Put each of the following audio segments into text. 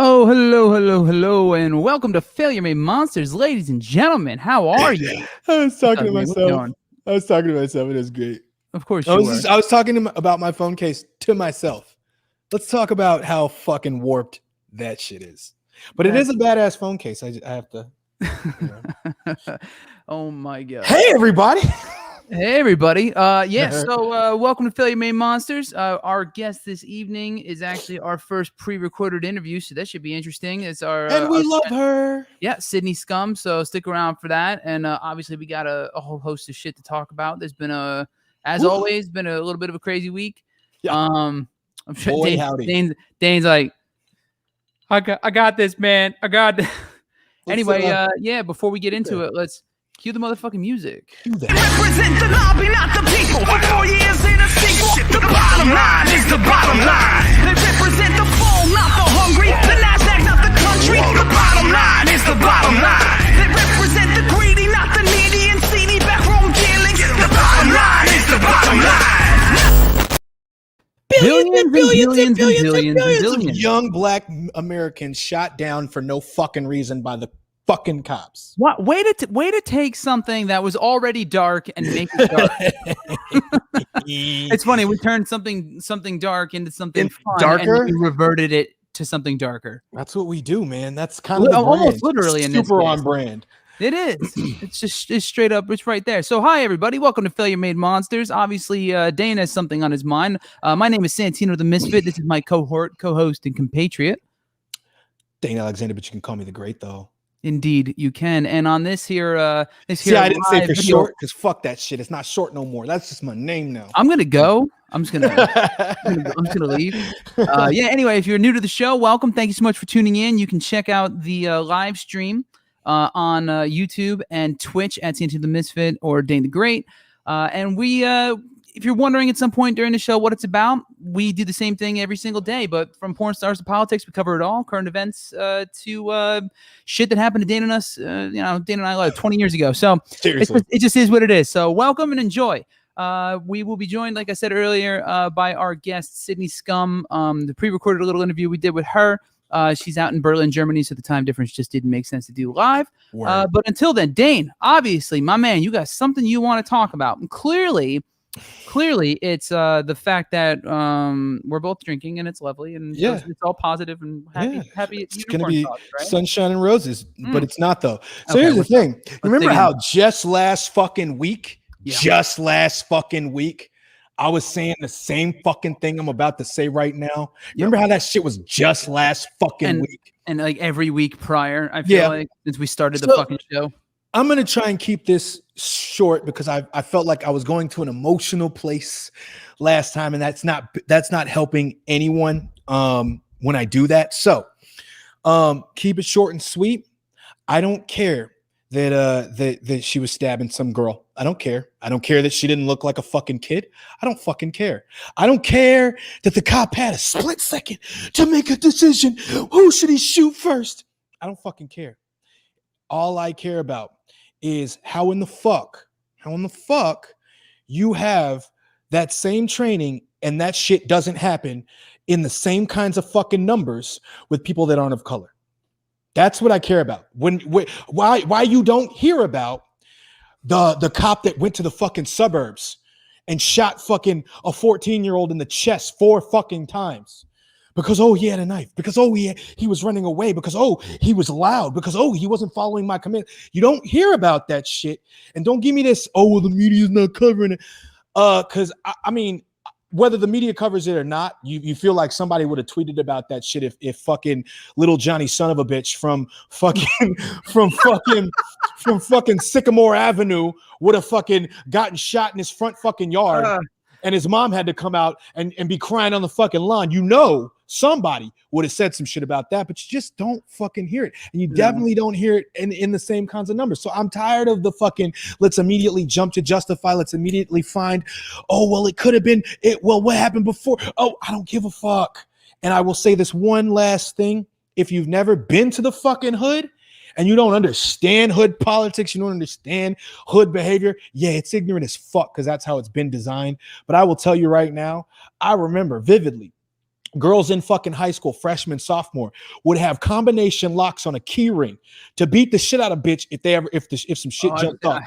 Oh, hello, hello, hello, and welcome to Failure Made Monsters, ladies and gentlemen. How are you? I was What's talking up, to man? What you myself. doing? I was talking to myself. It was great. Of course I you was were. just, I was talking about my phone case to myself. Let's talk about how fucking warped that shit is. But it is a badass phone case. I have to. Oh my god. Hey everybody. Hey everybody. Welcome to Failure Made Monsters. Our guest this evening is actually our first pre-recorded interview, so that should be interesting. It's And we love her. Yeah, Sidney Scum. So stick around for that. And obviously, we got a whole host of shit to talk about. There's been as always, been a little bit of a crazy week. Yeah. I'm sure Boy, howdy. Dane's like, I got this, man. I got this. Anyway, before we get into it, let's cue the motherfucking music. Represent the lobby, not the people. 4 years in a sequel. The bottom line is the bottom line. They represent the full, not the hungry. The NASDAQ, not the country. The bottom line is the bottom line. They represent the greedy, not the needy and seedy backroom dealings. The bottom line is the bottom line. Billions of young black Americans shot down for no fucking reason by the fucking cops. What way to take something that was already dark and make it dark. It's funny, we turned something dark into something fun darker, and we reverted it to something darker. That's what we do, man. That's kind of almost literally in super on brand. It is. It's straight up. It's right there. So hi everybody, welcome to Failure Made Monsters. Obviously, Dane has something on his mind. My name is Santino the Misfit. This is my co-host and compatriot, Dane Alexander, but you can call me the Great though. Indeed, you can. And on this here, I didn't say for short because fuck that shit. It's not short no more. That's just my name now. I'm gonna go. I'm just gonna leave. Anyway, if you're new to the show, welcome. Thank you so much for tuning in. You can check out the live stream on YouTube and Twitch at Santino the Misfit or Dane the Great. And we, if you're wondering at some point during the show what it's about, we do the same thing every single day. But from porn stars to politics, we cover it all. Current events to shit that happened to Dane and us. Dane and I like 20 years ago. So it just is what it is. So welcome and enjoy. We will be joined, like I said earlier, by our guest Sidney Scum. The pre-recorded little interview we did with her. She's out in Berlin, Germany, so the time difference just didn't make sense to do live. But until then, Dane, obviously, my man, you got something you want to talk about. And clearly, it's the fact that we're both drinking and it's lovely and it's all positive and happy. It's going to be right? sunshine and roses, but it's not though. So here's the thing. Remember how just last fucking week, I was saying the same fucking thing I'm about to say right now. Remember how that shit was just last fucking week? And like every week prior, I feel like since we started the fucking show. I'm going to try and keep this short because I felt like I was going to an emotional place last time, and that's not helping anyone when I do that. So keep it short and sweet. I don't care that she was stabbing some girl. I don't care. I don't care that she didn't look like a fucking kid. I don't fucking care. I don't care that the cop had a split second to make a decision. Who should he shoot first? I don't fucking care. All I care about is how in the fuck you have that same training and that shit doesn't happen in the same kinds of fucking numbers with people that aren't of color. That's what I care about. Why you don't hear about the cop that went to the fucking suburbs and shot fucking a 14-year-old in the chest 4 fucking times. Because, he had a knife. Because, he was running away. Because, he was loud. Because, he wasn't following my command. You don't hear about that shit. And don't give me this, the media's not covering it. Because, I mean, whether the media covers it or not, you feel like somebody would have tweeted about that shit if fucking little Johnny son of a bitch from fucking Sycamore Avenue would have fucking gotten shot in his front fucking yard. And his mom had to come out and be crying on the fucking lawn. Somebody would have said some shit about that, but you just don't fucking hear it. And you definitely don't hear it in the same kinds of numbers. So I'm tired of the fucking, let's immediately jump to justify. Let's immediately find, it could have been it. Well, what happened before? I don't give a fuck. And I will say this one last thing. If you've never been to the fucking hood, and you don't understand hood politics, you don't understand hood behavior, it's ignorant as fuck because that's how it's been designed. But I will tell you right now, I remember vividly girls in fucking high school, freshman, sophomore, would have combination locks on a key ring to beat the shit out of bitch if some shit jumped off.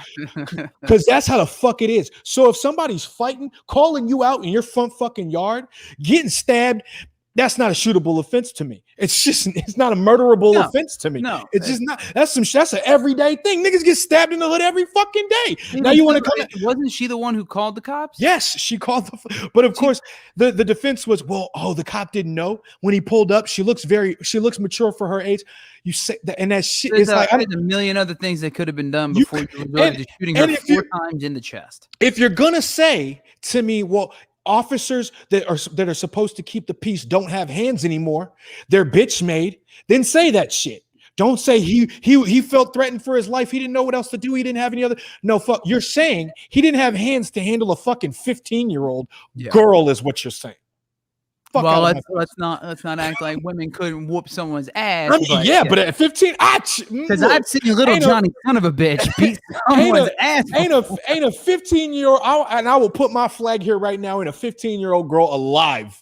Because that's how the fuck it is. So if somebody's fighting, calling you out in your front fucking yard, getting stabbed, that's not a shootable offense to me. It's not a murderable offense to me. No, it's just not. That's an everyday thing. Niggas get stabbed in the hood every fucking day. Now you want to come? Wasn't she the one who called the cops? Yes, she called but of course the defense was, the cop didn't know when he pulled up. She looks mature for her age. You say that, and that shit is like there's a million other things that could have been done before you resorted to shooting her 4 times in the chest. If you're gonna say to me, officers that are supposed to keep the peace don't have hands anymore, they're bitch made, then say that shit. Don't say he felt threatened for his life. He didn't know what else to do. He didn't have any other. No, fuck. You're saying he didn't have hands to handle a fucking 15-year-old girl is what you're saying. Fuck well, let's not act like women couldn't whoop someone's ass. I mean, but at 15, because I've seen little Johnny, son of a bitch, beat someone's ass. Ain't a 15-year-old, and I will put my flag here right now, in a 15-year-old girl alive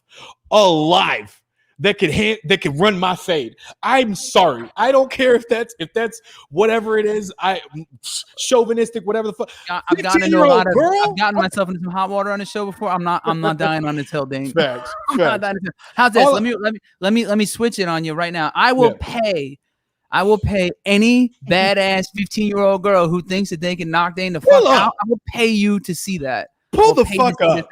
that could run my fade. I'm sorry. I don't care if that's whatever it is. Chauvinistic, whatever the fuck. I've gotten myself into some hot water on the show before. I'm not dying on this hill, Dane. Facts. How's this? Let me switch it on you right now. I will pay any badass 15-year-old girl who thinks that they can knock Dane the fuck out. I will pay you to see that. Pull the fuck up.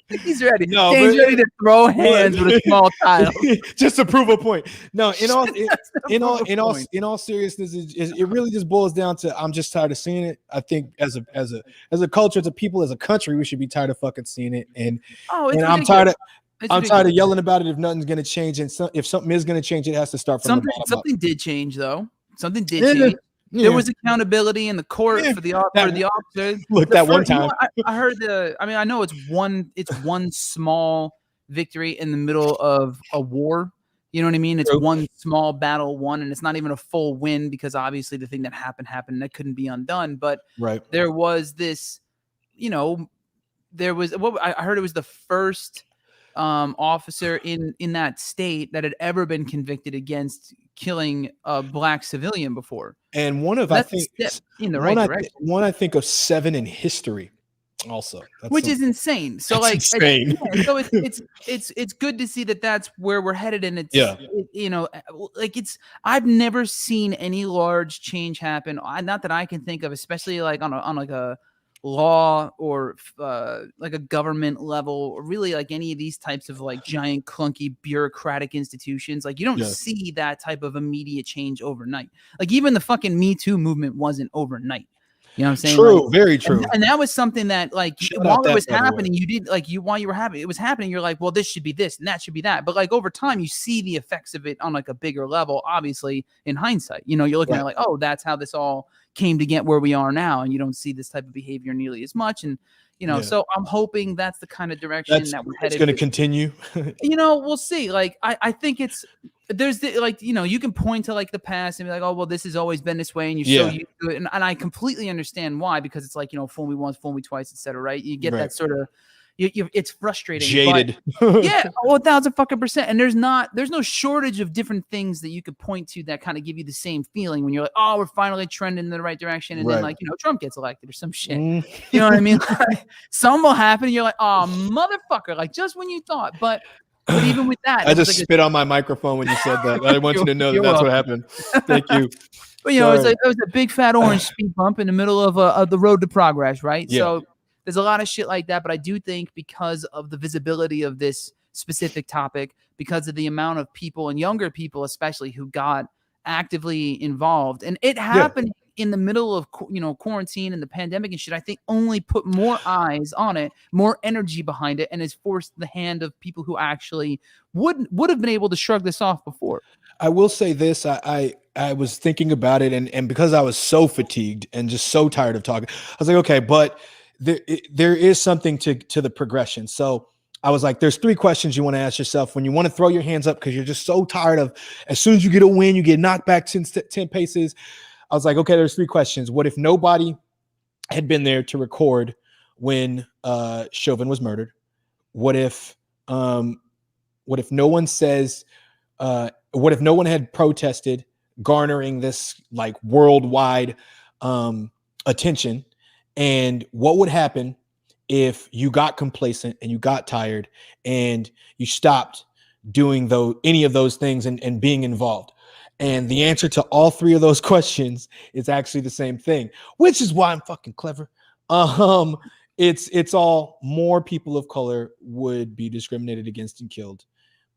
He's ready. No, Dane's ready to throw hands with a small child just to prove a point. No, in all seriousness, it really just boils down to I'm just tired of seeing it. I think as a culture, as a people, as a country, we should be tired of fucking seeing it. And I'm tired of yelling about it if nothing's gonna change. And if something is gonna change, it has to start from the bottom up. Something did change though. Something did change. Yeah. There was accountability in the court for the officers. Look, that one time. I heard I know it's one small victory in the middle of a war. You know what I mean? It's one small battle won, and it's not even a full win because obviously the thing that happened and that couldn't be undone. But there was this, I heard it was the first officer in that state that had ever been convicted against killing a black civilian before, and one of in the right direction. One I think of 7 in history, also, which is insane. So like, insane. It's good to see that that's where we're headed, and I've never seen any large change happen. Not that I can think of, especially like on a law or like a government level, or really like any of these types of like giant clunky bureaucratic institutions. Like you don't see that type of immediate change overnight. Like even the fucking Me Too movement wasn't overnight. You know what I'm saying? True, very true. And that was something that like while it was happening, while you were having it was happening, you're like, well, this should be this and that should be that. But like over time, you see the effects of it on like a bigger level, obviously in hindsight. You're looking at like, oh, that's how this all came to get where we are now, and you don't see this type of behavior nearly as much. And so I'm hoping that's the kind of direction that we're headed. It's going to continue. We'll see. Like I think there's you can point to like the past and be like, oh well, this has always been this way, and you're so used to it. And I completely understand why, because it's like fool me once, fool me twice, etc. Right? You get that sort of. It's frustrating, jaded. But, 1,000%. And there's no shortage of different things that you could point to that kind of give you the same feeling when you're like, oh, we're finally trending in the right direction, and then like Trump gets elected or some shit. You know what I mean? Like, some will happen, and you're like, oh, motherfucker! Like just when you thought, but even with that, I just spit on my microphone when you said that. I want you to know that's what happened. Thank you. But it was a big fat orange speed bump in the middle of the road to progress, right? Yeah. So. There's a lot of shit like that, but I do think because of the visibility of this specific topic, because of the amount of people and younger people, especially, who got actively involved, and it happened in the middle of quarantine and the pandemic and shit, I think only put more eyes on it, more energy behind it, and has forced the hand of people who actually would have been able to shrug this off before. I will say this: I was thinking about it, and because I was so fatigued and just so tired of talking, I was like, okay, but. There is something to the progression. So I was like, there's 3 questions you want to ask yourself when you want to throw your hands up because you're just so tired of, as soon as you get a win, you get knocked back 10 paces. I was like, okay, there's 3 questions. What if nobody had been there to record when Chauvin was murdered? What if What if no one says? What if no one had protested, garnering this like worldwide attention? And what would happen if you got complacent and you got tired and you stopped doing any of those things and being involved? And the answer to all three of those questions is actually the same thing, which is why I'm fucking clever. It's all more people of color would be discriminated against and killed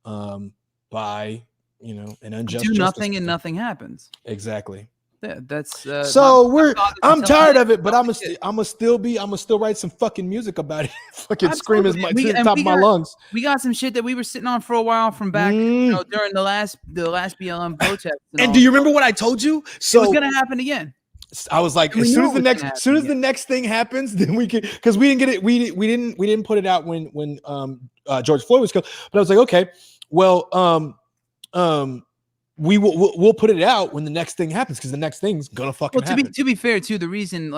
by an unjust do nothing system. and nothing happens. Exactly. Yeah, that's so I'm tired of it, but I'm gonna still write some fucking music about it. Fucking scream to the top of my lungs. We got some shit that we were sitting on for a while from back during the last BLM protest. And do you remember what I told you? So it was gonna happen again. I was like, as soon as the next thing happens, then we could, because we didn't get it. We didn't put it out when George Floyd was killed. But I was like, okay, well, we'll put it out when the next thing happens, because the next thing's gonna fucking happen. To be fair, too, the reason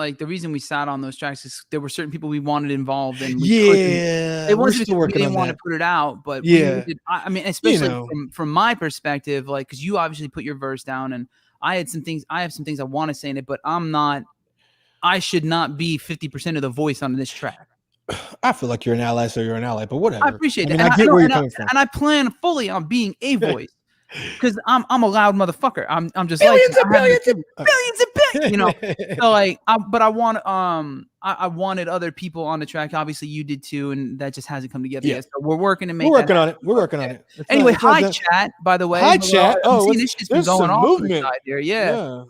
we sat on those tracks is there were certain people we wanted involved, and it wasn't because we didn't want to put it out, but I mean, especially from my perspective, like, because you obviously put your verse down, and I have some things I want to say in it, but I should not be 50% of the voice on this track. I feel like you're an ally, so you're an ally, but whatever. I appreciate that. I get where you're coming from. And I plan fully on being a voice. Because I'm a loud motherfucker. I'm just billions like and billions and billions, So like, but I want I wanted other people on the track. Obviously, you did too, and that just hasn't come together yet. So we're working to make. We're working on it. We're working on it. Anyway, hi chat. By the way, hi chat. Oh, this shit's been going on movement here. Yeah.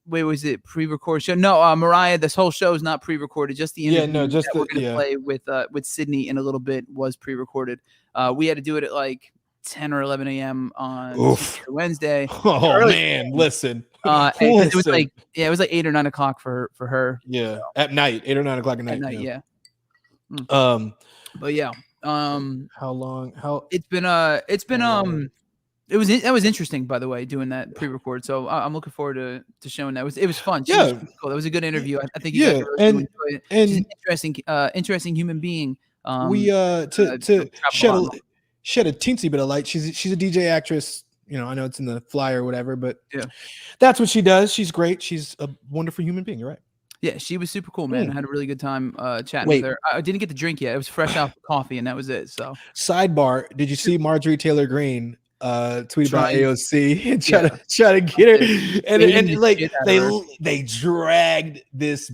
Wait, was it pre-recorded show? No, Mariah, this whole show is not pre-recorded. Just the interview that we're gonna play with Sidney in a little bit was pre-recorded. We had to do it at like 10 or 11 a.m. on Wednesday. Oh man, listen. It was like 8 or 9 o'clock for her. Yeah, so. At night, 8 or 9 o'clock at night. Yeah. But yeah. How long? It was interesting, by the way, doing that pre-record. So I'm looking forward to showing that. It was fun. She was cool. That was a good interview. I think you guys really enjoyed it. She's an interesting human being. To shed a teensy bit of light. She's a DJ actress. I know it's in the flyer or whatever, but that's what she does. She's great. She's a wonderful human being. You're right. Yeah, she was super cool, man. I had a really good time chatting with her. I didn't get the drink yet. It was fresh off the coffee, and that was it. So sidebar: did you see Marjorie Taylor Greene tweet about AOC and try to get her? And like they dragged this.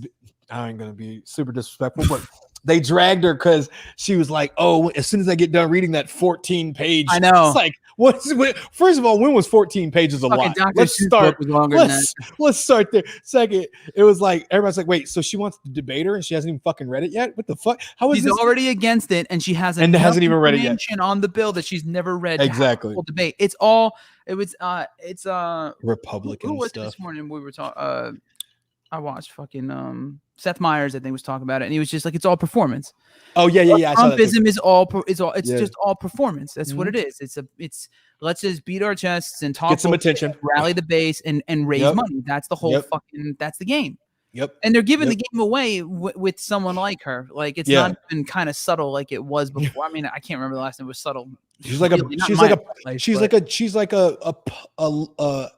I ain't gonna be super disrespectful, but they dragged her because she was like, "Oh, as soon as I get done reading that 14-page," I know. It's like, first of all, when was 14 pages a lot? Let's start there. Second, it was like everybody's like, "Wait, so she wants to debate her and she hasn't even fucking read it yet? What the fuck? How is she's this already against it and she hasn't even read it yet on the bill that she's never read? Exactly. Debate. It's Republican who was stuff. This morning we were talking. I watched fucking Seth Meyers, I think, was talking about it, and he was just like, "It's all performance." Oh yeah. Trumpism is all. It's just all performance. That's what it is. It's let's just beat our chests and talk, get some attention, rally the base, and raise money. That's the whole fucking. That's the game. Yep. And they're giving the game away with someone like her. Like it's not even kind of subtle like it was before. I mean, I can't remember the last time it was subtle. She's like a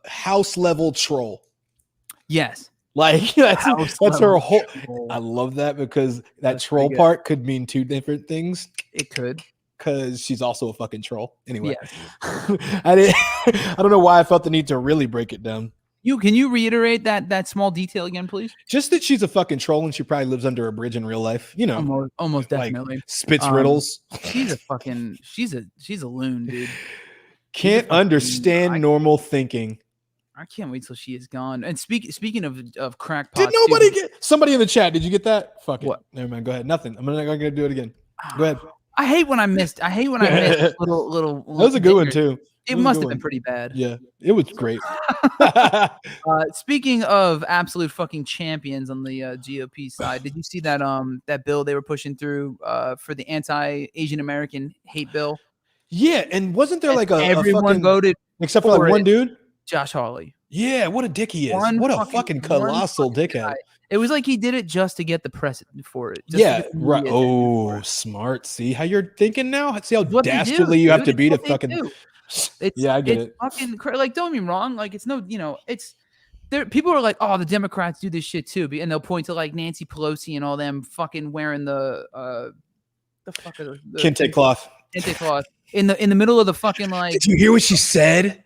house level troll. Yes. Like that's her whole. I love that because that troll part could mean two different things. It could, because she's also a fucking troll. Anyway, yes. I don't know why I felt the need to really break it down. Can you reiterate that small detail again, please? Just that she's a fucking troll and she probably lives under a bridge in real life. Almost definitely like, spits riddles. She's a loon, dude. Can't understand normal thinking. I can't wait till she is gone. And speaking of crackpots, did nobody get somebody in the chat? Did you get that? Fuck it. What? Never mind. Go ahead. Nothing. I'm not gonna do it again. Go ahead. I hate when I missed little. That was a good one too. It must have been pretty bad. Yeah, it was great. Speaking of absolute fucking champions on the GOP side, did you see that bill they were pushing through for the anti-Asian American hate bill? Yeah, and wasn't there like everyone voted except for like one dude? Josh Hawley. Yeah, what a dick he is. What a fucking colossal dickhead. It was like he did it just to get the press for it. Just to Yeah, get the right. media attention for Oh, it. smart. See how you're thinking now? See how It's what they do, dastardly you have dude. to It's be to what they fucking. do. It's Yeah, I get it. fucking like, don't get me wrong. Like, it's no, it's there. People are like, oh, the Democrats do this shit too, and they'll point to like Nancy Pelosi and all them fucking wearing the fuck are the Kente cloth. kente cloth in the middle of the fucking like. Did you hear what she said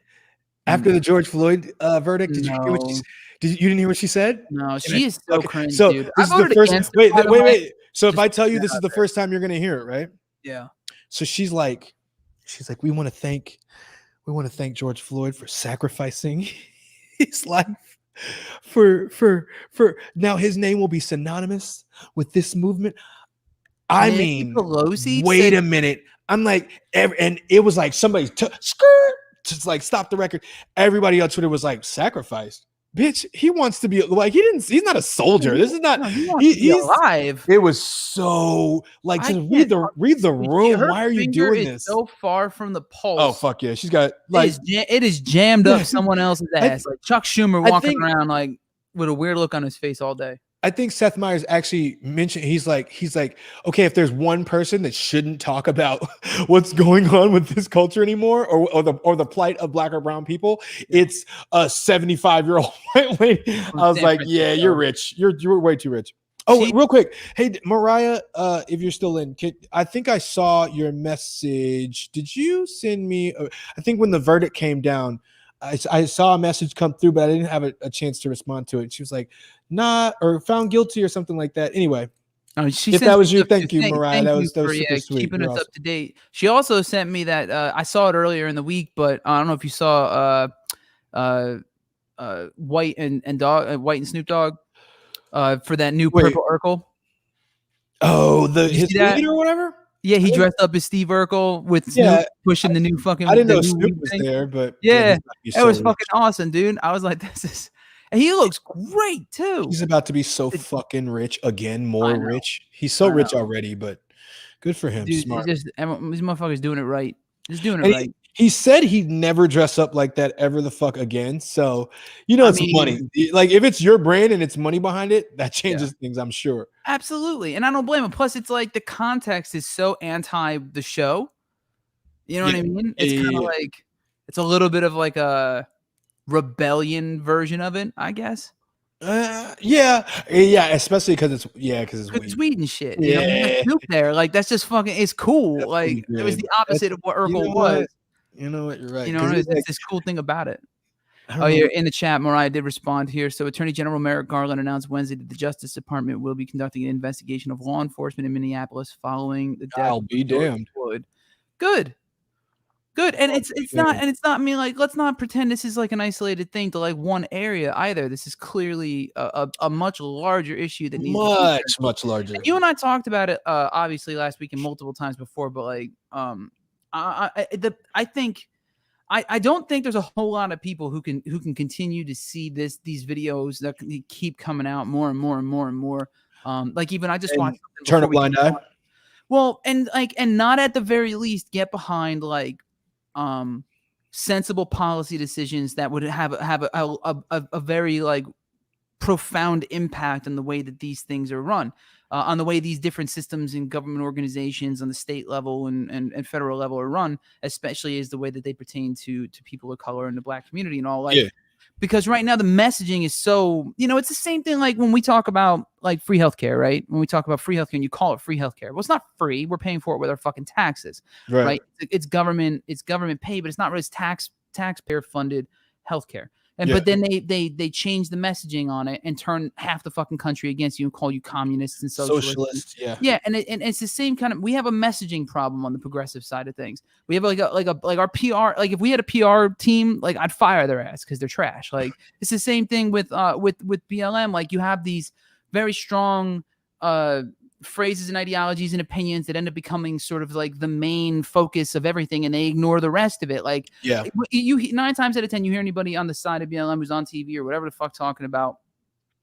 after the George Floyd verdict? Did you hear what No. you didn't hear what she said? No, she is so cringe, So dude. this I is the voted first. against it, Wait, by the way. wait. So if Just I tell you put this that is the out first time you're gonna hear it, right? Yeah. So she's like, we want to thank George Floyd for sacrificing his life for now his name will be synonymous with this movement. I Nancy mean, Pelosi wait said- a minute. I'm like, and it was like somebody skirt, just like stop the record. Everybody on Twitter was like, sacrificed. Bitch, he wants to be like he's not a soldier. This is not No, he wants to be he's alive. It was so like I just can't read the room. Her Why are you finger doing is this? so far from the pulse. Oh fuck yeah, she's got like it is jammed up someone else's ass. Like Chuck Schumer walking around like with a weird look on his face all day. I think Seth Meyers actually mentioned he's like, okay, if there's one person that shouldn't talk about what's going on with this culture anymore, or the plight of black or brown people, it's a 75-year-old white lady. I was like, yeah, you're rich. You're way too rich. Oh, real quick. Hey, Mariah, if you're still in, I think I saw your message. Did you send me? I think when the verdict came down, I saw a message come through, but I didn't have a chance to respond to it. She was like, nah, or found guilty or something like that. Anyway, if that was you, thank you, Mariah. That was super sweet. Keeping us up to date. She also sent me that I saw it earlier in the week, but I don't know if you saw White and Snoop Dogg for that new Purple Urkel. Oh, his lead or whatever. Yeah, he dressed up as Steve Urkel with Snoop pushing the new fucking. I didn't know Snoop was there, but yeah, it was fucking awesome, dude. I was like, this is, and he looks great too. He's about to be so fucking rich again, more rich. He's so rich already, but good for him. Dude, smart. These motherfuckers doing it right. Just doing it right. He said he'd never dress up like that ever the fuck again. So, it's money. Like, if it's your brand and it's money behind it, that changes things, I'm sure. Absolutely. And I don't blame him. Plus, it's like the context is so anti the show. You know what I mean? It's kind of like, it's a little bit of like a rebellion version of it, I guess. Yeah, especially because it's weed and shit. You know, Snoop there, like that's just fucking. It's cool. That's like it was the opposite of what Urkel was. You know what? You're right. You know, it's this cool thing about it. Oh, yeah. In the chat, Mariah did respond here. So, Attorney General Merrick Garland announced Wednesday that the Justice Department will be conducting an investigation of law enforcement in Minneapolis following the death. I'll be damned. Good. And it's not. I mean, like, let's not pretend this is like an isolated thing to like one area either. This is clearly a much larger issue that needs much larger. And you and I talked about it obviously last week and multiple times before, but like I don't think there's a whole lot of people who can continue to see these videos that keep coming out more and more and more and more. Like even I just watched Turn a blind eye. Well, and not at the very least get behind like sensible policy decisions that would have a very like profound impact on the way that these things are run. On the way these different systems and government organizations on the state level and federal level are run, especially as the way that they pertain to people of color and the black community and all. Like, because right now the messaging is so, it's the same thing like when we talk about like free healthcare, right? When we talk about free healthcare and you call it free healthcare, well, it's not free. We're paying for it with our fucking taxes, right? It's government paid, but it's not really taxpayer funded healthcare. But then they change the messaging on it and turn half the fucking country against you and call you communists and socialists. And it's the same kind of. We have a messaging problem on the progressive side of things. We have like our PR. Like if we had a PR team, like I'd fire their ass because they're trash. Like it's the same thing with BLM. Like you have these very strong phrases and ideologies and opinions that end up becoming sort of like the main focus of everything, and they ignore the rest of it. Like, you 9 times out of 10, you hear anybody on the side of BLM who's on TV or whatever the fuck talking about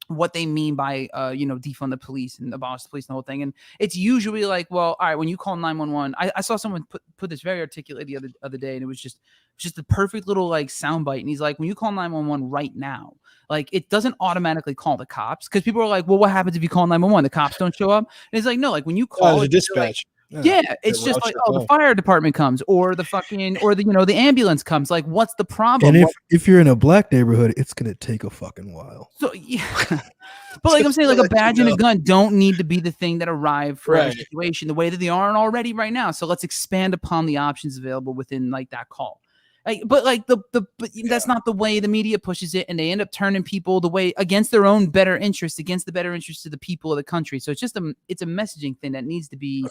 what they mean by defund the police and abolish the police and the whole thing. And it's usually like, well, all right, when you call 911, I saw someone put this very articulately the other day, and it was just the perfect little like soundbite. And he's like, when you call 911 right now, like it doesn't automatically call the cops, because people are like, well, what happens if you call 911? The cops don't show up. And it's like, no, like when you call the dispatch. Yeah, it's just like, oh, the fire department comes, or the the ambulance comes. Like, what's the problem? And if you're in a black neighborhood, it's gonna take a fucking while. So yeah, but like I'm saying, like a badge and a gun don't need to be the thing that arrive for every situation the way that they aren't already right now. So let's expand upon the options available within like that call. But that's not the way the media pushes it, and they end up turning people the way against their own better interest, against the better interest of the people of the country. So it's just it's a messaging thing that needs to be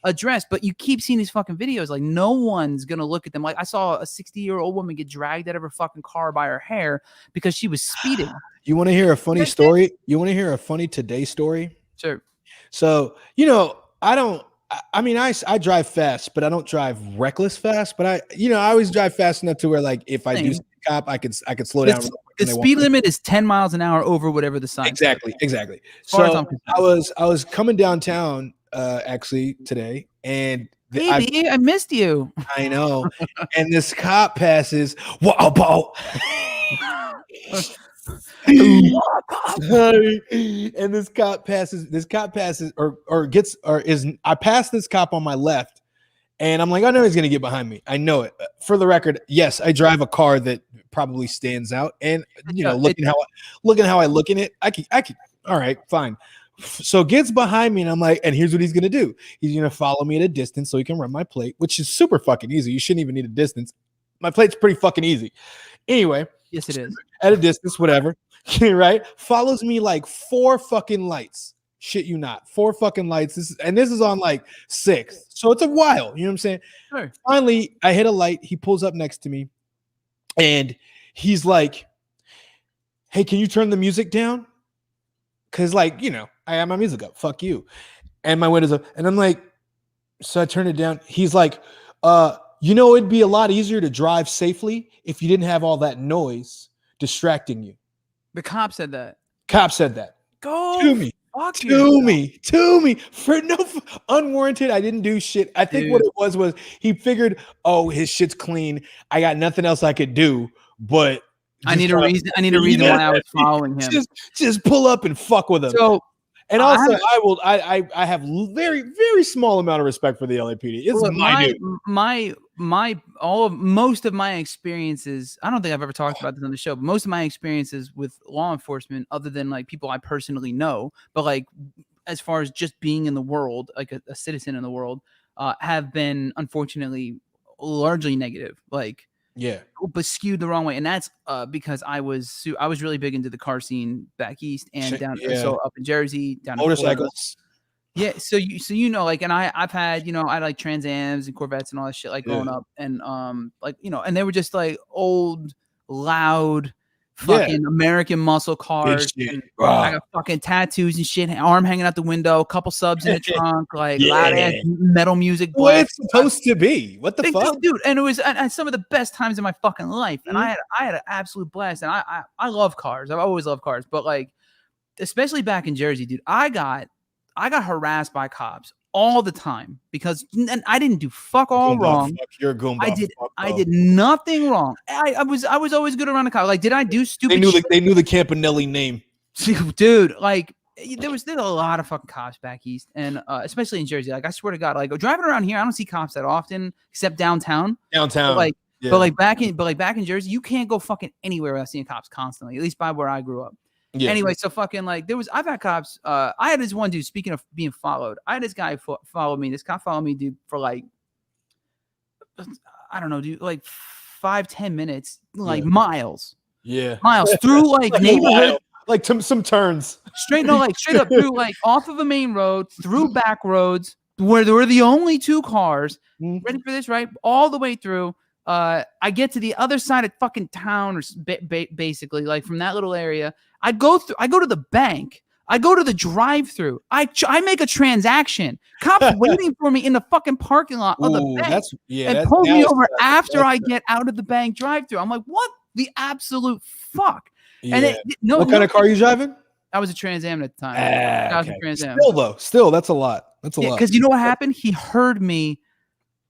addressed. But you keep seeing these fucking videos, like no one's gonna look at them. Like I saw a 60-year-old woman get dragged out of her fucking car by her hair because she was speeding. You want to hear a funny story? You want to hear a funny today story? Sure. So I drive fast, but I don't drive reckless fast. But I always drive fast enough to where, like, if I do see a cop, I could slow down. The speed limit is 10 miles an hour over whatever the sign. Exactly. So I was coming downtown actually today, and I missed you. I know. And this cop passes. Whoa, and this cop passes I pass this cop on my left, and I'm like, I know he's gonna get behind me. I know it. For the record, yes, I drive a car that probably stands out, and looking how I look in it, I can all right, fine. So gets behind me, and I'm like, and here's what he's gonna do. He's gonna follow me at a distance so he can run my plate, which is super fucking easy. You shouldn't even need a distance. My plate's pretty fucking easy. Anyway, yes, it is. At a distance, whatever. Right? Follows me like 4 fucking lights. Shit you not. 4 fucking lights. This is on like 6th. So it's a while. You know what I'm saying? Sure. Finally, I hit a light. He pulls up next to me, and he's like, hey, can you turn the music down? Because, like, I have my music up. Fuck you. And my window's up. And I'm like, so I turn it down. He's like, it'd be a lot easier to drive safely if you didn't have all that noise distracting you. The cop said that. Go to me for no unwarranted. I didn't do shit. I think what it was he figured, oh, his shit's clean. I got nothing else I could do, but I need a reason why I was following him. Just pull up and fuck with him. So, and also, I have very, very small amount of respect for the LAPD. It's most of my experiences, I don't think I've ever talked about this on the show, but most of my experiences with law enforcement, other than like people I personally know, but like as far as just being in the world, like a citizen in the world, have been unfortunately largely negative. Like, yeah, but skewed the wrong way, and that's because I was really big into the car scene back east and down so up in Jersey, down motorcycles. Yeah, so like, and I've had I like Trans Ams and Corvettes and all that shit like growing up, and and they were just like old, loud, fucking American muscle cars. And I got fucking tattoos and shit, arm hanging out the window, a couple subs in the trunk, like loud ass metal music. What it's supposed to be? What the fuck, dude? And it was some of the best times in my fucking life, and I had an absolute blast. And I love cars. I've always loved cars, but like especially back in Jersey, dude, I got harassed by cops all the time because I didn't do fuck all wrong. You're a goomba. I did nothing wrong. I was always good around the cops. Like, did I do stupid? They knew the Campanelli name, dude. Like, there's a lot of fucking cops back east, and especially in Jersey. Like, I swear to God, like driving around here, I don't see cops that often, except downtown. But like back in Jersey, you can't go fucking anywhere without seeing cops constantly. At least by where I grew up. Yeah. Anyway, so fucking like I've had cops. I had this one dude. Speaking of being followed, I had this guy follow me. This cop followed me, dude, for like I don't know, dude, like 5-10 minutes, like miles. Yeah, miles through like neighborhood, like some turns. Straight up through like off of a main road, through back roads where there were the only 2 cars. Ready for this, right? All the way through. I get to the other side of fucking town, or basically like from that little area. I go to the bank. I go to the drive-through. I make a transaction. Cops waiting for me in the fucking parking lot of the bank, and pull me over after I get out of the bank drive-through. I'm like, what the absolute fuck? Yeah. What kind of car are you driving? I was a Trans Am at the time. I was a Okay. Trans Am. Still, that's a lot. That's a lot. Because you know what happened? He heard me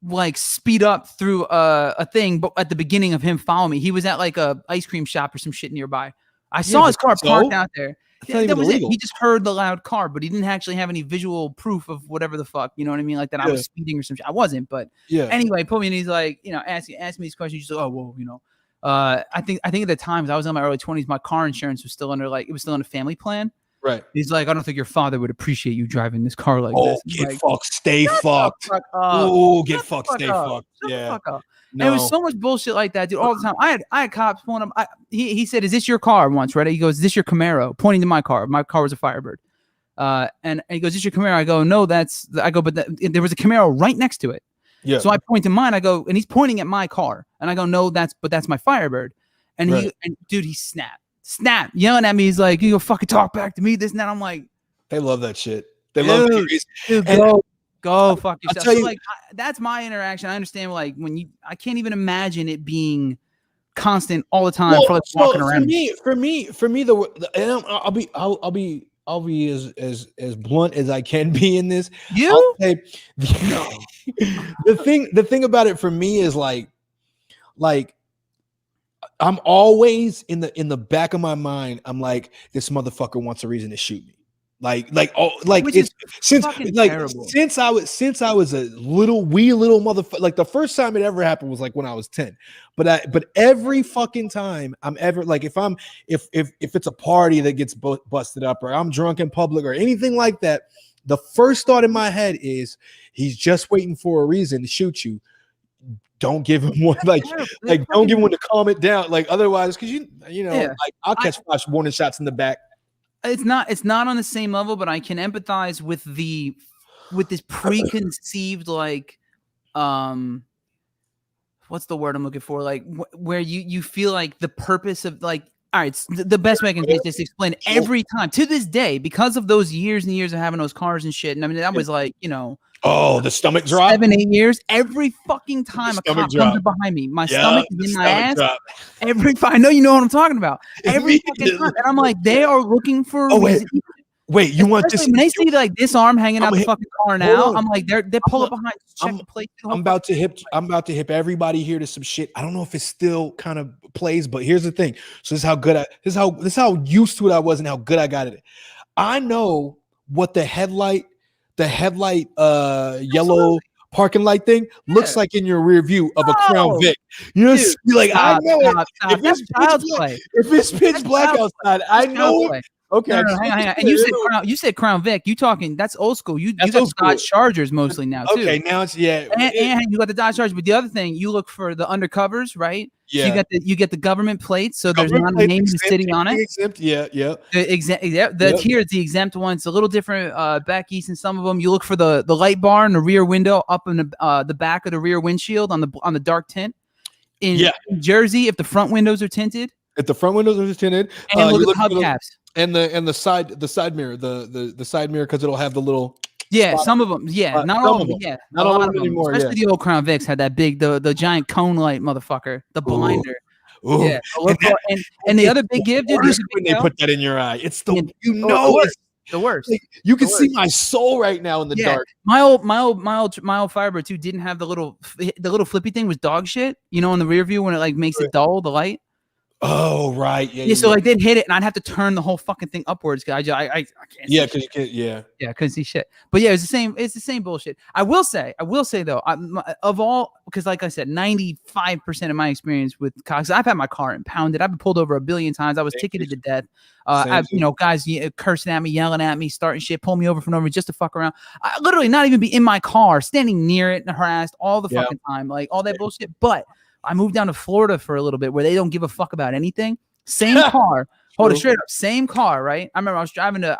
like speed up through a thing, but at the beginning of him following me, he was at like a ice cream shop or some shit nearby. I saw his car parked out there. That was it. He just heard the loud car, but he didn't actually have any visual proof of whatever the fuck, you know what I mean? Like that I was speeding or some shit. I wasn't, but anyway, put me and he's like, you know, ask me these questions. He's like, oh, well, you know, I think at the times I was in my early 20s, my car insurance was still under it was still in a family plan. Right. He's like, I don't think your father would appreciate you driving this car like this. Get like, fucked, stay fucked. Oh, get fucked, stay fucked. Yeah. No. And it was so much bullshit like that, dude, all the time. I had cops pulling up. He said, "Is this your car?" Once, right? He goes, "Is this your Camaro?" Pointing to my car. My car was a Firebird. And he goes, "Is this your Camaro?" I go, "No, that's." I go, "But there was a Camaro right next to it." Yeah. So I point to mine. I go, and he's pointing at my car, and I go, "No, that's my Firebird." And he snapped, yelling at me. He's like, "You go fucking talk back to me, this and that." I'm like, they love that shit. They love dude, go fuck yourself. So like that's my interaction. I understand like when I can't even imagine it being constant all the time for like walking around. For me, I'll be as blunt as I can be in this. You? The thing about it for me is like I'm always in the back of my mind. I'm like, this motherfucker wants a reason to shoot me. Since I was a little motherfucker, like the first time it ever happened was like when I was 10. But every fucking time I'm ever like, if it's a party that gets busted up or I'm drunk in public or anything like that, the first thought in my head is he's just waiting for a reason to shoot you. Don't give him one don't give him one to calm it down. Like otherwise, because like I'll catch 5 warning shots in the back. It's not on the same level, but I can empathize with this preconceived like what's the word I'm looking for? Like where you feel like the purpose of like, all right, the best way I can just explain every time to this day because of those years and years of having those cars and shit. And I mean that was like, you know, the stomach drop. 7-8 years. Every fucking time a cop comes up behind me, my stomach is in my ass. I know you know what I'm talking about. Every fucking time. And I'm like, they are looking for a reason. Wait, you want this? When they see like this arm hanging out the fucking car now, I'm like, they pull up behind. I'm about to hip everybody here to some shit. I don't know if it still kind of plays, but here's the thing. So this is how used to it I was and how good I got at it. I know what the headlight yellow parking light thing looks like in your rear view of a Crown Vic. You know, I know it. If it's pitch black outside, I know it. Okay. No, hang on. And you said Crown Vic. You talking? That's old school. You got the Dodge Chargers mostly now too. Okay, now it's And you got the Dodge Chargers. But the other thing, you look for the undercovers, right? Yeah. So you get the government plates, so there's not a name of the city on it. Exempt, yeah. Here it's the exempt one. It's a little different back east in some of them. You look for the light bar in the rear window up in the back of the rear windshield on the dark tint. In Jersey, if the front windows are tinted. And look at hubcaps. And the side mirror, the side mirror, because it'll have the little spot. Some of them, not all of them, not all of them anymore. Especially the old Crown Vics had that big the giant cone light motherfucker, the blinder. Ooh. Yeah, and the other big gift, dude, when they put that in your eye, it's the the worst. Like, you can see my soul right now in the dark. My old Firebird too didn't have the little flippy thing was dog shit. You know, in the rear view when it like makes it dull the light. Oh right, yeah. So like they'd hit it, and I'd have to turn the whole fucking thing upwards because I can't. Yeah, because you can't. Yeah, couldn't see shit. But yeah, it's the same bullshit. I will say though, of all, because like I said, 95% of my experience with cops, I've had my car impounded. I've been pulled over 1 billion times. I was ticketed to death. I've guys cursing at me, yelling at me, starting shit, pull me over for no reason just to fuck around. I literally not even be in my car, standing near it and harassed all the fucking time, like all that bullshit. But I moved down to Florida for a little bit where they don't give a fuck about anything. Same car. Hold it straight up. Same car, right? I remember I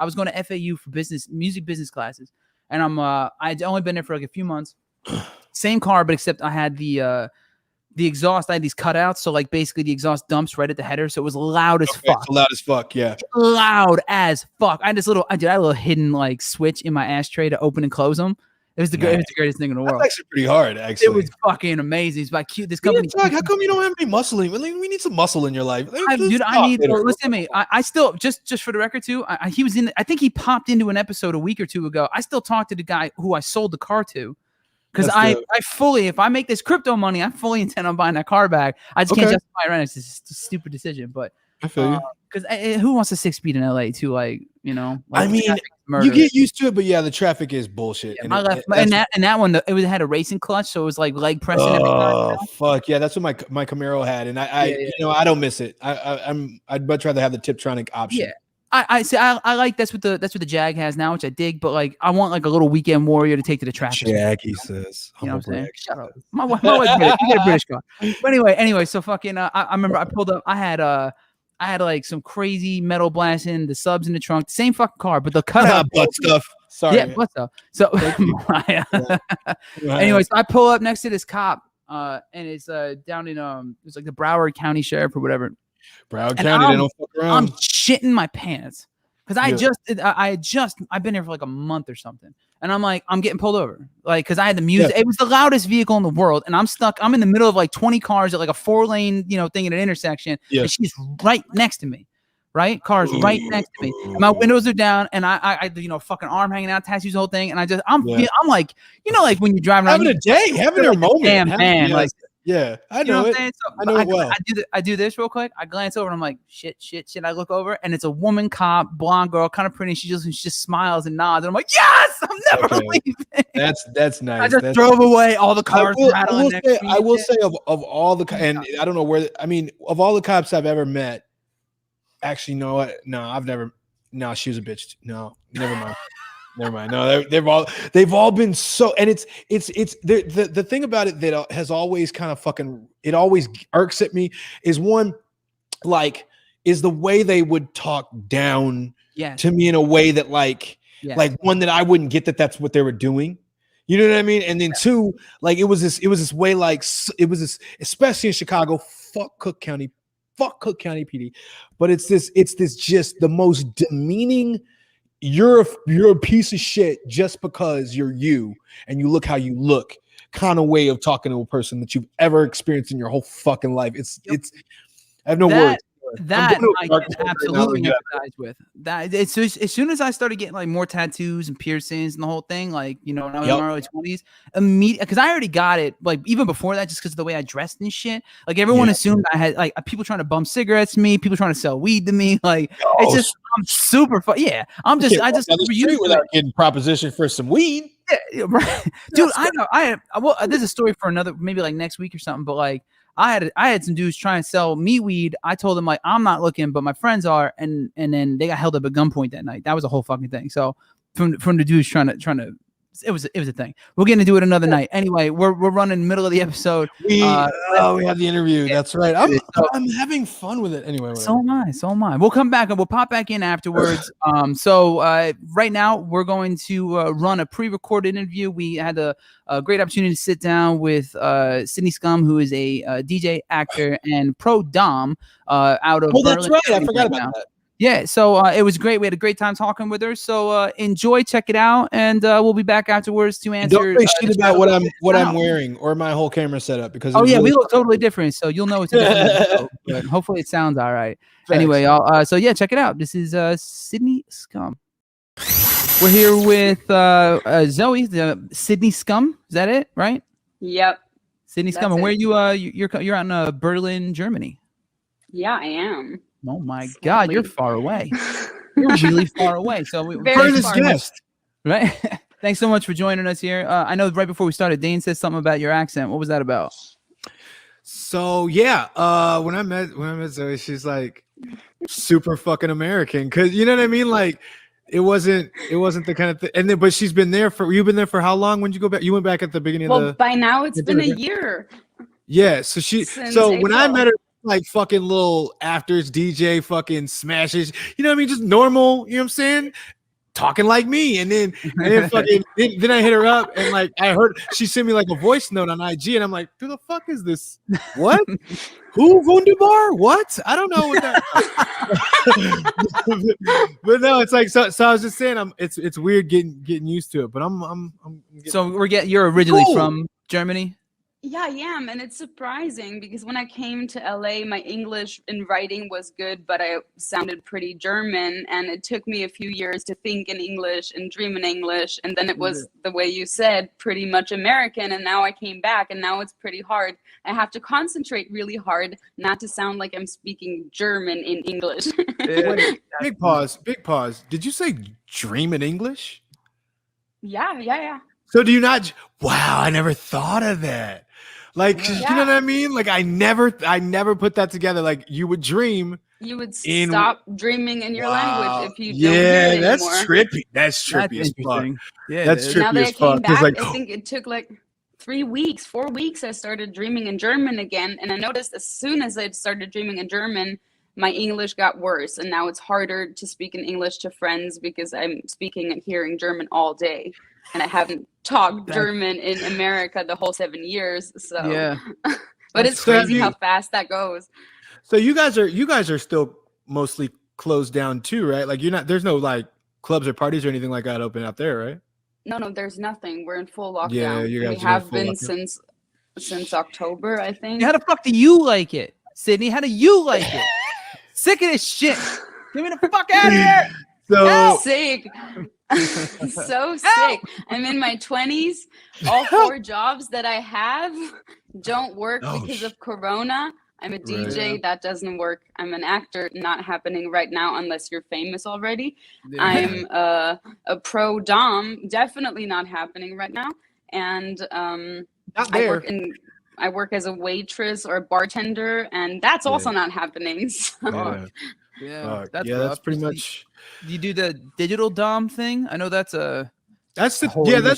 was going to FAU for music business classes. And I'd only been there for like a few months. Same car, but except I had the exhaust. I had these cutouts. So like basically the exhaust dumps right at the header. So it was loud as fuck. Loud as fuck, yeah. Loud as fuck. I had a little hidden like switch in my ashtray to open and close them. It was the greatest thing in the world. That's actually pretty hard. Actually, it was fucking amazing. It's like cute. This company. How come you don't have any muscle? We need some muscle in your life. Listen to me. I still just for the record too. He was in. I think he popped into an episode a week or two ago. I still talk to the guy who I sold the car to. Because I fully, if I make this crypto money, I fully intend on buying that car back. I just can't justify it right now. It's just a stupid decision. But I feel you. Because who wants a 6-speed in LA too? Like, you know, I mean, you get used to it, but yeah, the traffic is bullshit. Yeah, and that one, it had a racing clutch, so it was like leg pressing. Oh fuck yeah, that's what my Camaro had, and I don't miss it. I'd much rather have the Tiptronic option. Yeah. I like that's what the Jag has now, which I dig, but like I want like a little weekend warrior to take to the track. Jag, he says. You know what I'm saying? Shut up. My wife's British. You get a British car. But anyway, so fucking I remember I pulled up, I had like some crazy metal blasting, the subs in the trunk, same fucking car, but the cutout butt stuff. Sorry. Yeah, butt stuff. So anyway, so I pull up next to this cop, and it's down in it's like the Broward County Sheriff or whatever. Broward County, they don't fuck around. I'm shitting my pants because I've been here for like a month or something, and I'm getting pulled over, like because I had the music. It was the loudest vehicle in the world, and I'm stuck. I'm in the middle of like 20 cars at like a 4-lane thing at an intersection, and she's right next to me. Right, cars right next to me. And my windows are down, and I fucking arm hanging out, tattoos, the whole thing. And I'm like, like when you're driving around, having a moment, damn man, like. Yeah, I know it. So, I know it well. I do this real quick. I glance over and I'm like, shit. I look over and it's a woman cop, blonde girl, kind of pretty. She just smiles and nods. And I'm like, yes, I'm never leaving. That's nice. I just drove away. All the cars rattling next to me. I will say of all the, and I don't know where, of all the cops I've ever met, actually, no, I've never. No, she was a bitch. No, never mind. Never mind. No, they've all been so, and it's the thing about it that has always kind of fucking, it always irks at me is one, like, is the way they would talk down to me in a way that like one that I wouldn't get that's what they were doing. You know what I mean? And then two, like it was this way, like it was this, especially in Chicago, fuck Cook County PD, but it's this just the most demeaning. You're a piece of shit just because you're you and you look how you look kind of way of talking to a person that you've ever experienced in your whole fucking life. It's I have no words. That I can absolutely empathize with. That it's as soon as I started getting like more tattoos and piercings and the whole thing, like when I was in my early 20s, immediately because I already got it like even before that, just because of the way I dressed and shit. Like everyone assumed I had like people trying to bump cigarettes to me, people trying to sell weed to me. Like it's just I'm super fun. Yeah, I just without getting proposition for some weed. Yeah, right, dude. I know. There's a story for another maybe like next week or something, but like. I had some dudes trying to sell me weed. I told them like I'm not looking, but my friends are, and then they got held up at gunpoint that night. That was a whole fucking thing. So from the dudes trying to, it was a thing. We're getting to do it another night. Anyway, we're running the middle of the episode. We have the interview. That's right. I'm having fun with it anyway. So am I. We'll come back and we'll pop back in afterwards. So right now we're going to run a pre-recorded interview. We had a great opportunity to sit down with Sidney Scum, who is a DJ, actor, and pro dom out of Berlin. That's right. I forgot about that. Yeah, so it was great. We had a great time talking with her. So enjoy, check it out, and we'll be back afterwards to answer. Don't say shit about what I'm wearing or my whole camera setup because we look totally different. So you'll know it's a different show, but hopefully it sounds all right. Thanks. Anyway, y'all. So yeah, check it out. This is Sidney Scum. We're here with Zoe, the Sidney Scum. Is that it? Right? Yep. Sidney Scum. And where you you're out in Berlin, Germany. Yeah, I am. Oh my God, you're far away. You're really far away. So right? Thanks so much for joining us here. I know right before we started, Dane said something about your accent. What was that about? So yeah, when I met Zoe, she's like super fucking American, because you know what I mean. Like it wasn't the kind of thing. And then, but you've been there for how long? When did you go back? You went back at the beginning of the. By now it's been a year. Yeah. So when I met her. Like fucking little afters DJ fucking smashes, you know what I mean? Just normal, you know what I'm saying? talking like me, and then fucking then I hit her up, and like I heard she sent me like a voice note on IG, and I'm like, who the fuck is this? What? Who Wunderbar? What? I don't know what that. But no, it's like so I was just saying, it's weird getting used to it, but I'm So you're originally Cool. from Germany? Yeah, I am. And it's surprising because when I came to LA, my English in writing was good, but I sounded pretty German. And it took me a few years to think in English and dream in English. And then it was the way you said, pretty much American. And now I came back and now it's pretty hard. I have to concentrate really hard not to sound like I'm speaking German in English. Wait, big pause. Did you say dream in English? Yeah. So do you not? Wow, I never thought of that. Like, you know what I mean? Like, I never put that together. Like, you would dream. You would stop dreaming in your language if you don't hear it that's anymore. trippy. That's trippy as fuck. Yeah, that's trippy now that as I came fuck. back, Like, I think it took like 4 weeks. I started dreaming in German again, and I noticed as soon as I started dreaming in German, my English got worse, and now it's harder to speak in English to friends because I'm speaking and hearing German all day, and I haven't talked German in America the whole 7 years. So Yeah. But it's crazy how fast that goes. So you guys are still mostly closed down too, right? Like there's no like clubs or parties or anything like that open out there, right? No, there's nothing. We're in full lockdown. Yeah, you guys we have been since October, I think. How the fuck do you like it, Sydney? How do you like it? Sick of this shit. Get me the fuck out of here. So sick. So sick. I'm in my 20s. All 4 jobs that I have don't work because of Corona. I'm a DJ. That doesn't work. I'm an actor. Not happening right now unless you're famous already. Yeah. I'm a pro dom. Definitely not happening right now. And not there. I work as a waitress or a bartender, and that's also not happening. So. That's pretty much. Do you do the digital dom thing? I know that's that's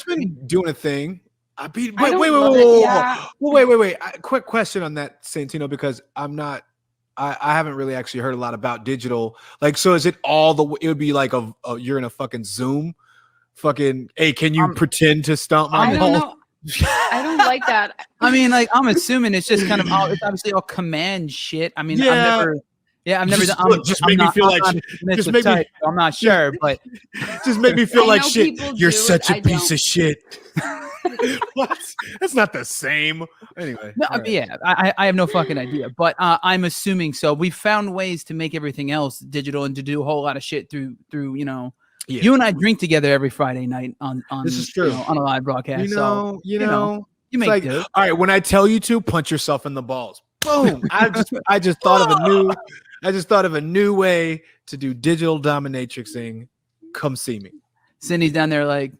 been doing a thing. Wait. Quick question on that, Santino, because I haven't really actually heard a lot about digital. Like, so is it it would be like you're in a fucking Zoom, fucking, hey, can you pretend to stomp my balls? I don't know. I don't like that. I mean, like, I'm assuming it's just kind of it's obviously all command shit. I mean, I've never done. Just make me feel like I'm not sure, but just make me feel like shit. You're such a piece of shit. What? That's not the same. Anyway. No, yeah, I have no fucking idea, but I'm assuming so. We found ways to make everything else digital and to do a whole lot of shit through Yeah. You and I drink together every Friday night on this is true. On a live broadcast. You make like, do. All right, when I tell you to punch yourself in the balls, boom. I just thought of a new way to do digital dominatrixing. Come see me. Cindy's down there like,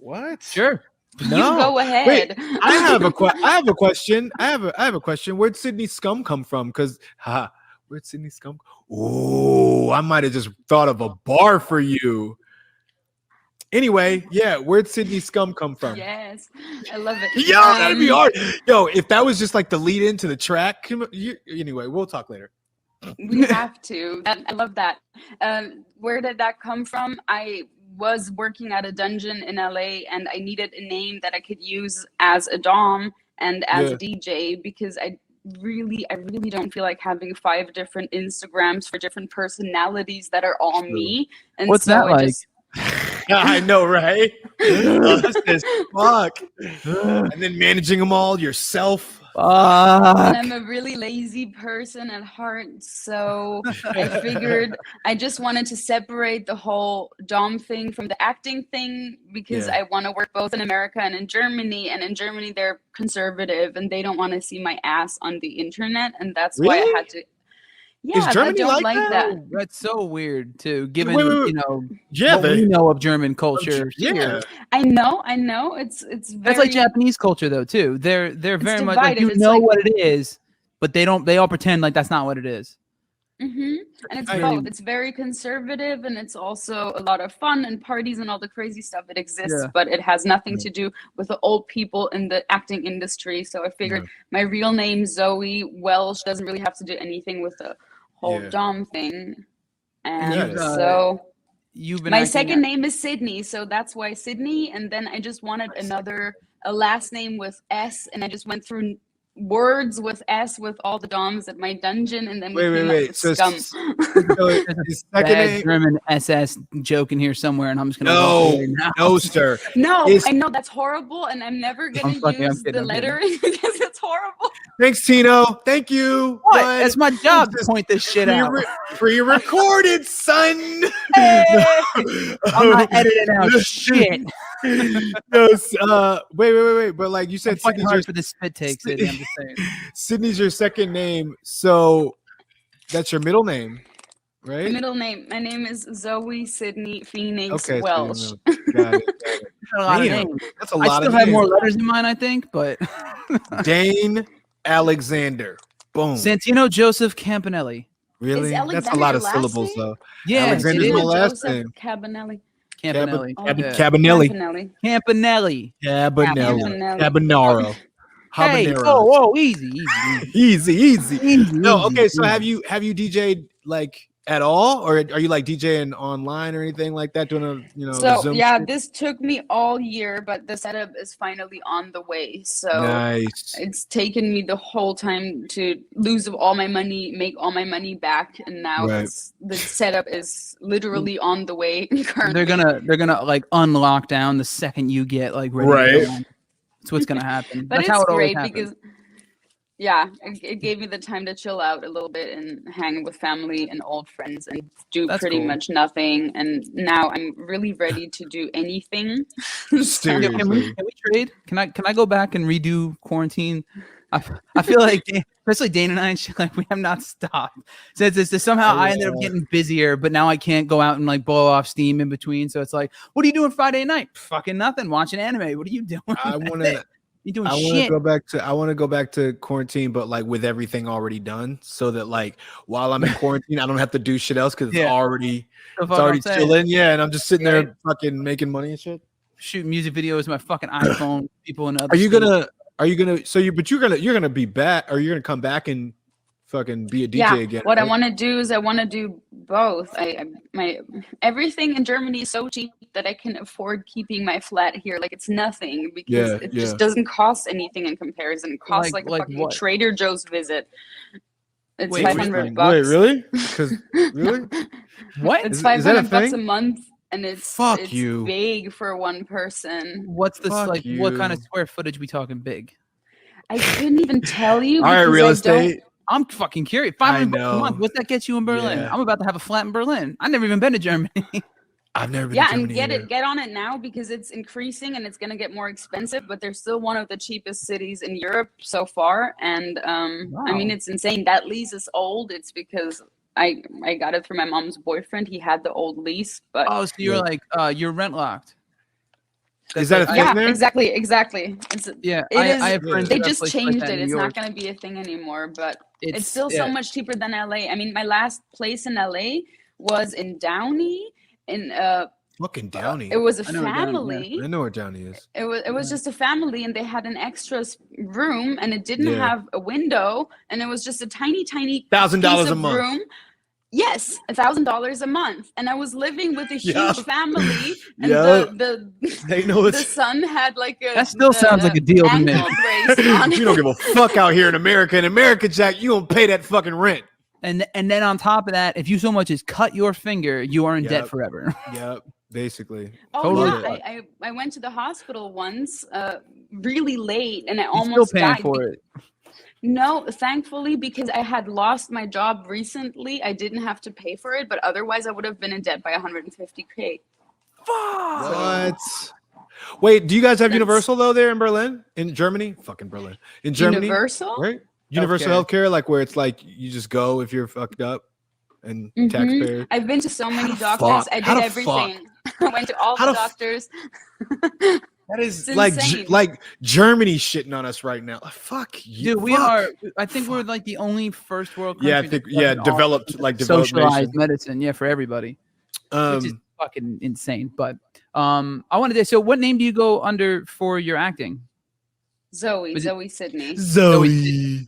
what? Sure. No. You go ahead. Wait, I have a question. I have a question. Where'd Sidney Scum come from? Because where'd Sidney Scum? Oh, I might have just thought of a bar for you. Anyway, where'd Sidney Scum come from? Yes, I love it. Yo, that'd be hard. Yo, if that was just like the lead into the track. Anyway, we'll talk later. We have to. I love that. Where did that come from? I was working at a dungeon in LA, and I needed a name that I could use as a dom and as a DJ, because I really don't feel like having 5 different Instagrams for different personalities that are all me. And what's that like? I know, right? As fuck. And then managing them all yourself. And I'm a really lazy person at heart, so I figured I just wanted to separate the whole dom thing from the acting thing, because I want to work both in America and in Germany. And in Germany, they're conservative and they don't want to see my ass on the internet, and that's why I had to. Yeah, is Germany I don't like that. That's so weird too, given wait. what we know of German culture. Yeah, I know. It's very, that's like Japanese culture though too. They're very much like, you it's know like, what it is, but they all pretend like that's not what it is. Mm-hmm. And it's both. It's very conservative, and it's also a lot of fun and parties and all the crazy stuff. It exists, but it has nothing to do with the old people in the acting industry. So I figured my real name, Zoe Welsh, doesn't really have to do anything with the whole dom thing. And you've been My acting second name is Sidney, so that's why Sidney. And then I just wanted a last name with S, and I just went through words with S with all the DOMs at my dungeon, and then we came up with Scum. So his second bad name? German SS joke in here somewhere, and I'm just gonna No, walk away now. no, sir. No, Is- I know that's horrible, and I'm never gonna use kidding, the I'm kidding. lettering because it's horrible. Thanks, Tino. Thank you. What? bud. That's my job to point this shit out. Pre-recorded, son. Hey! I'm not editing out shit. No, wait. But like you said, I'm fucking Sydney's hard your, for the spit takes. I'm just saying. Sydney's your second name, so that's your middle name, right? Middle name. My name is Zoe Sidney Phoenix Okay, Welsh. got it. That's a lot of Damn, names. That's a I lot still of have more names. letters in mine, I think, but Dane Alexander. Boom. Santino Joseph Campanelli. Really? Is That's a Alexander lot your of last syllables, name? though. Yeah, Alexander's it my is. last Joseph name. Cabanelli. Campanelli. Oh, Yeah. Cabanelli. Campanelli. Campanelli. Cabanelli. Campanelli. Cabanaro. Hey, Habanero. whoa, easy. Easy. No, okay. So easy. have you DJ'd like at all, or are you like DJing online or anything like that? Doing a So Zoom yeah, shit? this took me all year, but the setup is finally on the way. So Nice. it's taken me the whole time to lose all my money, make all my money back, and now Right. the setup is literally on the way. Currently. They're gonna like unlock down the second you get like ready. Right. To go on. That's what's gonna happen. But That's it's how it always great happens. because it gave me the time to chill out a little bit and hang with family and old friends and do That's pretty cool. much nothing. And now I'm really ready to do anything. Seriously. Can we trade? Can I go back and redo quarantine? I feel like especially Dane and I and shit, like we have not stopped. So it's somehow I ended up getting busier, but now I can't go out and like blow off steam in between. So it's like, what are you doing Friday night? Fucking nothing. Watching anime. What are you doing? I want to. You doing I want to shit? go back to. I want to go back to quarantine, but like with everything already done, so that like while I'm in quarantine, I don't have to do shit else because Yeah. it's already chilling. Yeah, and I'm just sitting there fucking making money and shit. Shooting music videos with my fucking iPhone. People in other. Are you states. gonna? But you're gonna be back, or you're gonna come back and fucking be a DJ again? What I right? want to do is I want to do both. My everything in Germany is so cheap that I can afford keeping my flat here. Like it's nothing because it just doesn't cost anything in comparison. It costs like a fucking what? Trader Joe's visit. It's Wait, $500 Wait, bucks. really? Because really? What? It's Is that a $500 bucks a thing? month, and it's Fuck you. big for one person. What's this Fuck like? What kind of you. square footage we talking big? I couldn't even tell you. All right, because real I estate. I'm fucking curious. I $500 a month. know. What's that get you in Berlin? Yeah. I'm about to have a flat in Berlin. I've never even been to Germany. I've never been Yeah, to and Germany get on it now because it's increasing and it's gonna get more expensive. But they're still one of the cheapest cities in Europe so far. And I mean, Wow. it's insane. That lease is old. It's because I got it through my mom's boyfriend. He had the old lease, but Oh, so you're like you're rent locked. Is that a thing yeah, there? exactly. It's Yeah, It I is- have friends they who have just places like changed that it. in It's New not York. gonna be a thing anymore. But it's still so yeah. much cheaper than LA. I mean, my last place in LA was in Downey. In Fucking Downey. it was a I know where Downey- yeah. family. I know where Downey is. It was just a family, and they had an extra room, and it didn't Yeah. have a window, and it was just a tiny $1,000 piece a of month. room. Yes, $1,000 a month, and I was living with a huge Yup. family, and Yup. the They know the it's. son had like a That still sounds like a deal to me. ankle brace on You don't it. give a fuck out here in America. In America, Jack, you don't pay that fucking rent. And then on top of that, if you so much as cut your finger, you are in debt Yep. forever. Yep, basically. Oh Totally. yeah, I went to the hospital once, really late, and I You're still almost paying died. for it. No, thankfully, because I had lost my job recently, I didn't have to pay for it. But otherwise, I would have been in debt by 150K. What? Wait, do you guys have That's- Universal though there in Berlin? In Germany? Fucking Berlin. In Germany? Universal? Right? Universal healthcare, like where it's like you just go if you're fucked up and Mhm. taxpayers. I've been to so many the doctors. fuck? I How did the everything. I went to all How the the f- doctors. That is It's like insane. like Germany shitting on us right now. Like, fuck you. Dude, we fuck. are. I think we're like the only first world country. Yeah, I that think doesn't offer developed like developed socialized nation. medicine. Yeah, for everybody, which is Um, fucking insane. But I wanted to. So, what name do you go under for your acting? Zoe Was it- Sydney. Zoe.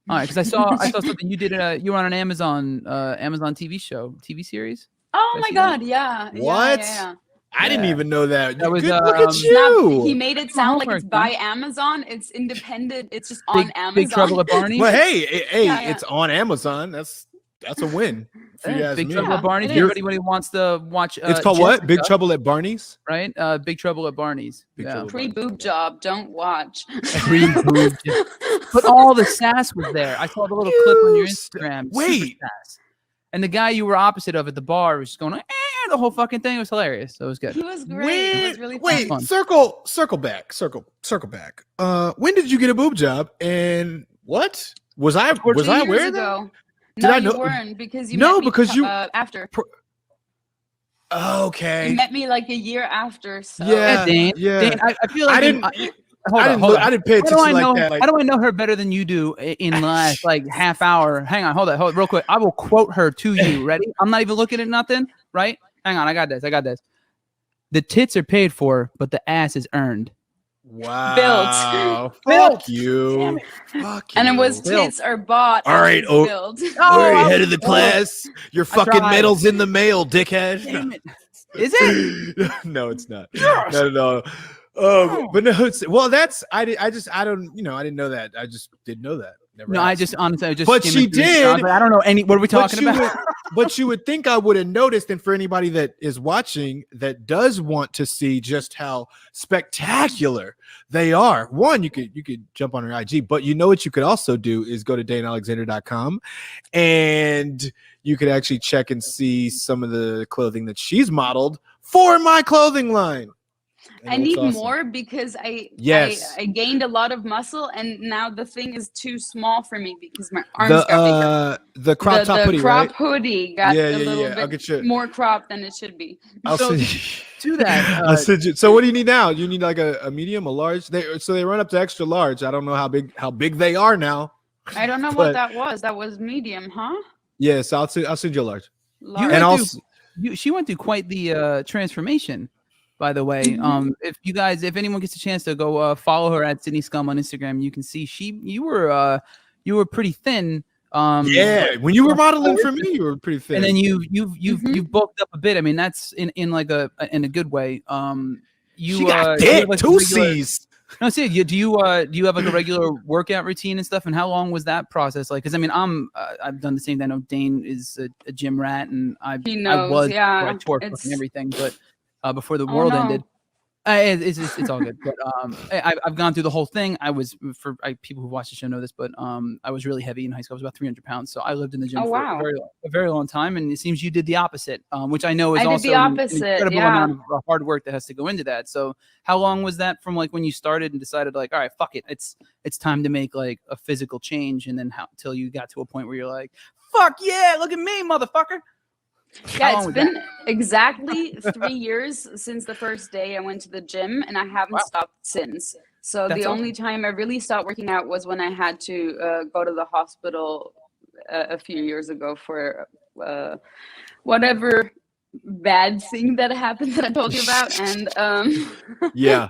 All right, because I saw something you did. You were on an Amazon TV show, TV series. Oh my God, yeah. What? Yeah. I didn't even know that. That was, Look at Snap, you. he made it sound like it's homework, by man. Amazon. It's independent. It's just on Amazon. Big Trouble at Barney's. Well, hey, Yeah. it's on Amazon. That's a win. If you ask Big me. Trouble at Barney's. it is. Everybody wants to watch. It's called what? Big Jessica, Trouble at Barney's. right? Big Trouble at Barney's. Big Yeah. Trouble. Pre-boob job. Don't watch. Pre-boob. But all the sass was there. I saw the little clip on your Instagram. Super Wait. sass. And the guy you were opposite of at the bar was just going, the whole fucking thing. It was hilarious. So it was good. He was great. It was really Wait, fun. circle back. When did you get a boob job? And what was I 2 years aware of that? ago. Did No, I you know- weren't because you No, met me because you- after. Okay. You met me like a year after. So. Yeah. Dane, yeah. Dane, I feel like I didn't. hold on, hold on. I didn't pay How do attention I like know? that. Like, how do I know her better than you do in the last like half hour? Hang on, hold on, real quick. I will quote her to you. Ready? I'm not even looking at nothing. Right? Hang on, I got this. The tits are paid for, but the ass is earned. wow. Built. Fuck you. Fuck you. And it was Built. tits are bought. All right, and oh. built. We're I ahead was- of the class. Your fucking tried. medal's in the mail, dickhead. Damn it. Is it? No, it's not. Not at all. But no, well, that's I don't I didn't know that. I just didn't know that. Never No, I asked. just honestly, I just. But skimmed she through this. I was did. like, I don't know any. What are we talking But you about? but you would think I would have noticed, and for anybody that is watching that does want to see just how spectacular they are, one, you could jump on her IG, but you know what you could also do is go to danealexander.com and you could actually check and see some of the clothing that she's modeled for my clothing line. And I it looks need awesome. more because I gained a lot of muscle and now the thing is too small for me because my arms got bigger. The crop top hoodie, the crop right? hoodie got Yeah, a yeah, little yeah. I'll bit get you. more crop than it should be. I'll So- send you. To that. I'll send you. So what do you need now? You need like a medium, a large. They run up to extra large. I don't know how big they are now. I don't know But- what that was. That was medium, huh? Yes, I'll send you a large. Large. And went also, she went through quite the transformation, by the way. If anyone gets a chance to go follow her at Sidney Scum on Instagram, you can see you were pretty thin. yeah, when you were modeling for me, you were pretty thin. And then you've bulked up a bit. I mean, that's in like a good way. she got you have, thick, like, a two regular- C's. No, see, do you have like a regular workout routine and stuff? And how long was that process like? Because I mean, I've done the same thing. I know Dane is a gym rat, and I knows, was yeah. I tore It's- fucking everything, but before the Oh, world no. ended. It's all good. But I've gone through the whole thing. I was people who watch the show know this, but I was really heavy in high school. I was about 300 pounds, so I lived in the gym Oh, for wow. a very long time. And it seems you did the opposite, which I know is I did also the an opposite, incredible yeah. amount of hard work that has to go into that. So how long was that from like when you started and decided like, all right, fuck it, it's time to make like a physical change, and then how till you got to a point where you're like, fuck yeah, look at me, motherfucker. How Yeah, long it's was been that? exactly 3 years since the first day I went to the gym, and I haven't Wow. stopped since. So That's the only awesome. time I really stopped working out was when I had to go to the hospital a few years ago for whatever bad thing that happened that I told you about, and Yeah,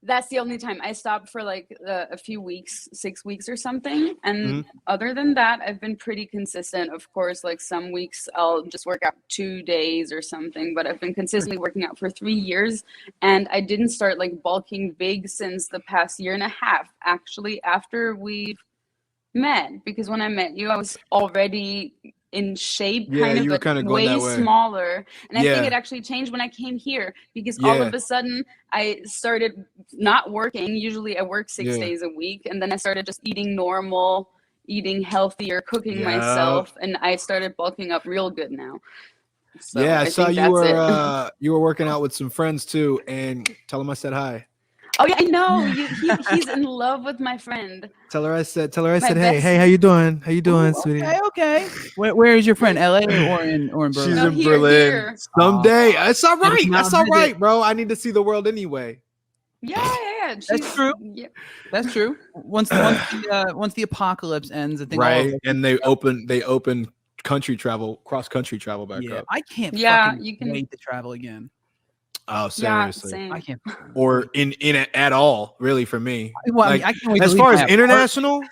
that's the only time I stopped for like a few weeks, 6 weeks or something. And Mm-hmm. other than that, I've been pretty consistent. Of course, like some weeks I'll just work out 2 days or something, but I've been consistently working out for 3 years. And I didn't start like bulking big since the past year and a half, actually, after we've met. Because when I met you, I was already in shape, Yeah, kind of, you were but kinda going way that way. smaller. And I think Yeah. it actually changed when I came here because all Yeah. of a sudden I started not working. Usually I work 6 Yeah. days a week, and then I started just eating normal, eating healthier, cooking Yeah. myself, and I started bulking up real good now. So yeah. I saw think you that's were it. you were working out with some friends too, and tell them I said hi. Oh yeah, I know. He's in love with my friend. Tell her I said My hey, best- how you doing? How you doing, sweetie? Okay. Where is your friend? LA or in Berlin? She's No, in here, Berlin. here. Someday. That's all right. come That's out all and right, visit. bro. I need to see the world anyway. Yeah. That's true. Yeah. That's true. Once the apocalypse ends, I think all Right. of And they open country travel, cross country travel back yeah, up. I can't Yeah, fucking you can- wait to travel again. Oh, Yeah, seriously. same. I can't. Or in it at all, really, for me. Well, I Like, mean, I can't wait to as leave far my as apartment. international,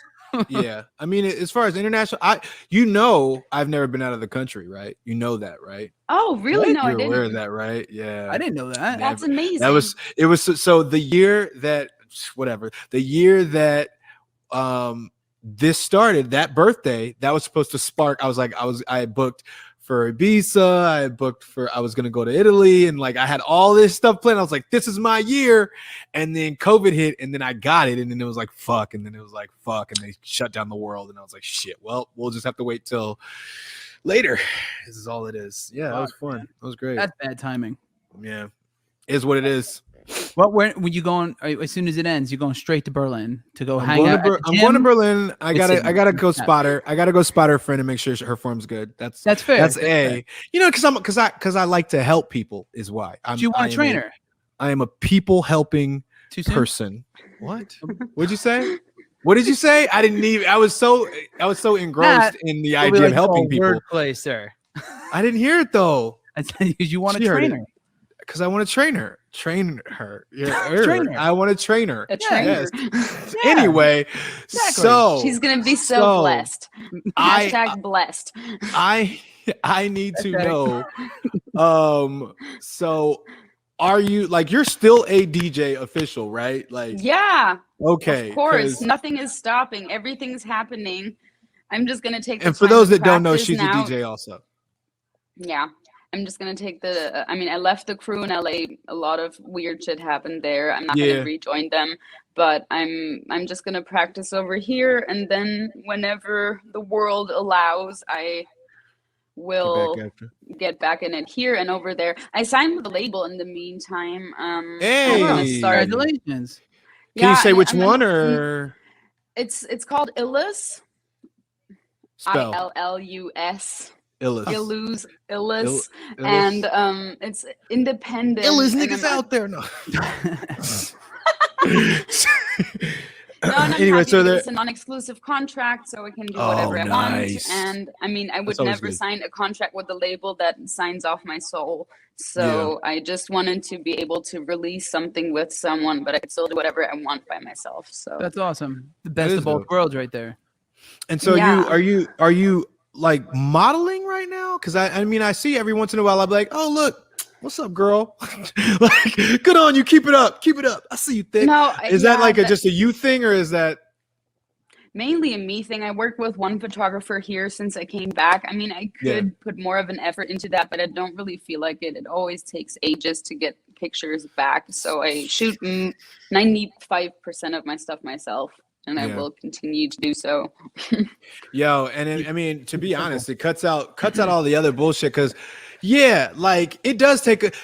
Yeah. I mean, as far as international, I've never been out of the country, right? You know that, right? Oh, really? No, I You're aware of didn't. that, right? Yeah. I didn't know that. That's Never. amazing. It was so the year that this started, that birthday, that was supposed to spark. I had booked for Ibiza, I was gonna go to Italy, and like I had all this stuff planned. I was like, this is my year. And then COVID hit, and then I got it, and then it was like fuck, and then it was like fuck, and they shut down the world, and I was like, shit, well, we'll just have to wait till later. This is all it is. Yeah, that was fun. That was great. That's bad timing. Yeah, is what it is. Well, when you going? As soon as it ends, you're going straight to Berlin to go I'm hang going out. to I'm going to Berlin. I gotta go It's spot her. I gotta go spot her friend and make sure her form's good. That's fair. That's fair. You know, because I like to help people is why. Do you want a trainer? I am a people helping person. What? What'd you say? What did you say? I didn't even. I was so engrossed in the idea of helping people. Wordplay, sir. I didn't hear it though. I said you want a She heard trainer. Because I want to train her. Yeah, Train her. I want to train her. A trainer. Yes. Anyway, Exactly. so She's gonna be so blessed. I- Hashtag blessed. I need to know. So are you like you're still a DJ official, right? Like Yeah. okay. Of course. 'cause- Nothing is stopping. Everything's happening. I'm just gonna take the And for time those to that don't know, practice she's now. a DJ also. Yeah. I'm just gonna take I mean, I left the crew in LA. A lot of weird shit happened there. I'm not Yeah. gonna rejoin them, but I'm just gonna practice over here, and then whenever the world allows, I will get back in it here and over there. I signed with a label in the meantime. Hey. I'm gonna start. Congratulations. Can you say which I'm one gonna- or It's called Illus. spell? ILLUS. Illus. Illus. And it's independent. Illus and niggas I'm- out there. No. No, and I'm Anyway, happy so because there. it's a non-exclusive contract, so I can do Oh, whatever I nice. want. And I mean, I would That's always never good. sign a contract with a label that signs off my soul. So I just wanted to be able to release something with someone, but I could still do whatever I want by myself. So That's awesome. The best is of both dope. worlds, right there. And so Yeah. are you like modeling right now? Because I mean I see every once in a while I'll be like, oh look, what's up, girl? Like, good on you, keep it up. I see you thick. no, Is that like just a you thing or is that mainly a me thing? I work with one photographer here since I came back. I mean, I could put more of an effort into that, but I don't really feel like it. It always takes ages to get pictures back. So I shoot 95% of my stuff myself, and I will continue to do so. Yo, and I mean, to be honest, it cuts out all the other bullshit because like it does take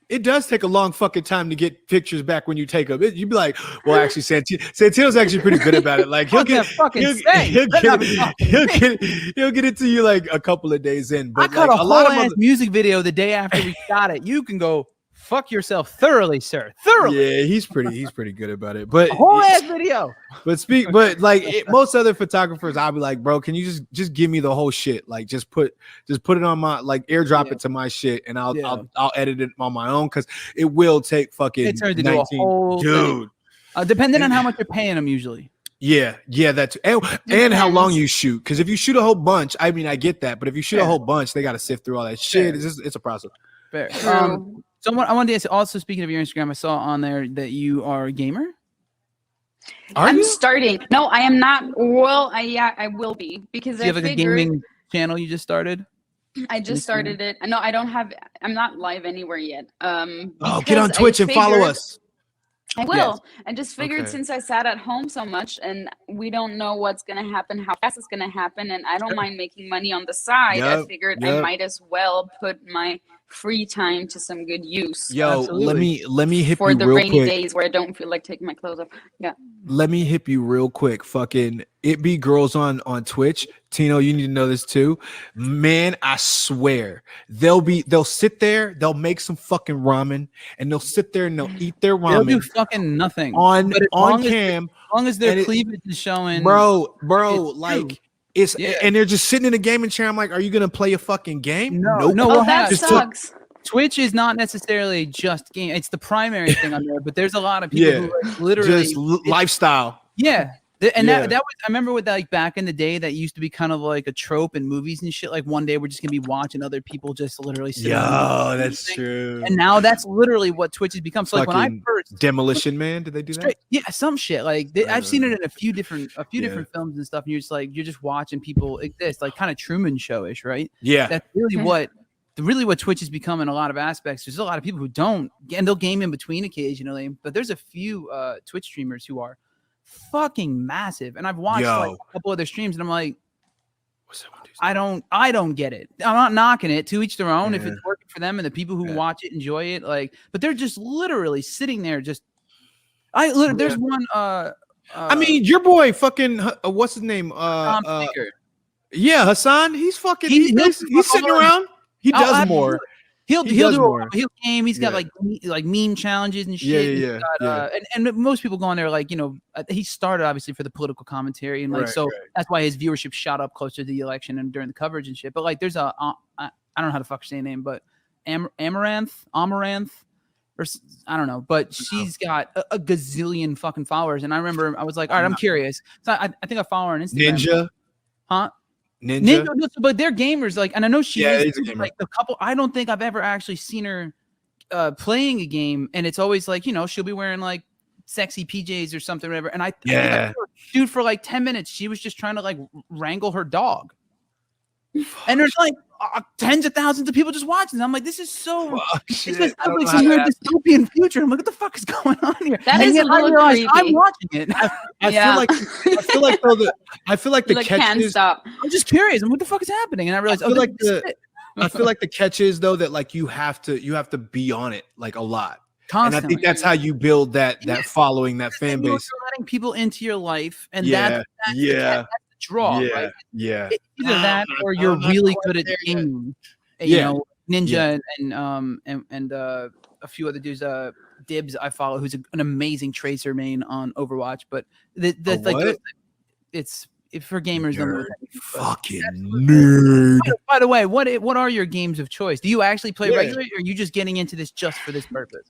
it does take a long fucking time to get pictures back when you take them. You'd be like, well, actually, Santino's actually pretty good about it. Like he'll get it to you like a couple of days in. But I cut like, a whole ass music video the day after we shot it. You can go fuck yourself thoroughly, sir. Thoroughly. Yeah, he's pretty good about it. But A whole ass video. but like most other photographers, I'll be like, bro, can you just give me the whole shit? Like just put it on my like airdrop it to my shit, and I'll edit it on my own because it will take fucking. It turns into a whole dude. Depending on how much you're paying them, usually. Yeah, that's and how long you shoot. Because if you shoot a whole bunch, I mean, I get that, but if you shoot a whole bunch, they got to sift through all that shit. It's a process. Fair. True. So I wanted to ask, also speaking of your Instagram, I saw on there that you are a gamer. I'm starting. No, I am not. Well, I will be because Do you have like a gaming channel you just started? I just started it. No, I don't have. I'm not live anywhere yet. Get because on Twitch and follow figured- us. I will. Yes. I just figured Okay. since I sat at home so much and we don't know what's going to happen, how fast it's going to happen, and I don't mind making money on the side, I Yep, figured I yep. might as well put my free time to some good use. Yo, Absolutely. let me hit For you the real rainy quick. days where I don't feel like taking my clothes off. Yeah. Let me hip you real quick. Fucking it be girls on Twitch. Tino, you need to know this too. Man, I swear they'll sit there, they'll make some fucking ramen, and they'll sit there and they'll eat their They'll do ramen fucking nothing on But as long as- cam, as long as their and it- cleavage is showing. bro. It's Like true. it's Yeah. and they're just sitting in a gaming chair. I'm like, are you gonna play a fucking game? No, Nope. no. Oh, what that happens- sucks. Twitch is not necessarily just game. It's the primary thing on there, but there's a lot of people Yeah. who like, literally Just lifestyle. Yeah, And Yeah. that was, I remember with like back in the day, that used to be kind of like a trope in movies and shit. Like one day we're just gonna be watching other people just literally sit around. That's true. And now that's literally what Twitch has become. So like when I Fucking first Demolition Man, did they do that? straight, yeah, some shit like I've seen it in a few different films and stuff. And you're just watching people exist, like kind of Truman Show-ish, right? Yeah. That's really what Twitch has become in a lot of aspects. There's a lot of people who don't, and they'll game in between occasionally, but there's a few Twitch streamers who are fucking massive. And I've watched like a couple of their streams, and I'm like, What's that one dude? I don't get it. I'm not knocking it. To each their own. If it's working for them and the people who watch it enjoy it, like, but they're just literally sitting there. There's one. I mean, your boy, fucking, what's his name? Yeah, Hassan. He's fucking. He's sitting around. He does more. He'll He do does a more. he'll game. He's got like meme challenges and shit. Yeah. He's got, and most people go on there like, he started obviously for the political commentary, and like that's why his viewership shot up closer to the election and during the coverage and shit. But like there's I don't know how to fuck say her name, but Amaranth, or I don't know, but she's got a gazillion fucking followers. And I remember I was like, all right, I'm curious. So I think I follow her on Instagram. Ninja. Huh? Ninja. But they're gamers, like, and I know she is a gamer. like the couple. I don't think I've ever actually seen her playing a game, and it's always like, she'll be wearing like sexy PJs or something, whatever. And I think I saw her, dude, for like 10 minutes, she was just trying to like wrangle her dog, and there's like tens of thousands of people just watching. I'm like, this is so. It's just like some weird dystopian future. I'm like, what the fuck is going on here? That and is yet a little creepy. I'm watching it. I feel like the like catch can't is. stop. I'm just curious. What the fuck is happening? And I realized, I feel like the catch is though that like you have to be on it like a lot. Constantly. And I think that's how you build that following, that fan You're base. letting people into your life, and Yeah, that's the draw, right? Yeah. It's either that or you're really good at gaming. Ninja and a few other dudes. Dibs I follow, who's an amazing tracer main on Overwatch. But it's for gamers. Nerd. Fucking nerd. By the way, what are your games of choice? Do you actually play regularly, or are you just getting into this just for this purpose?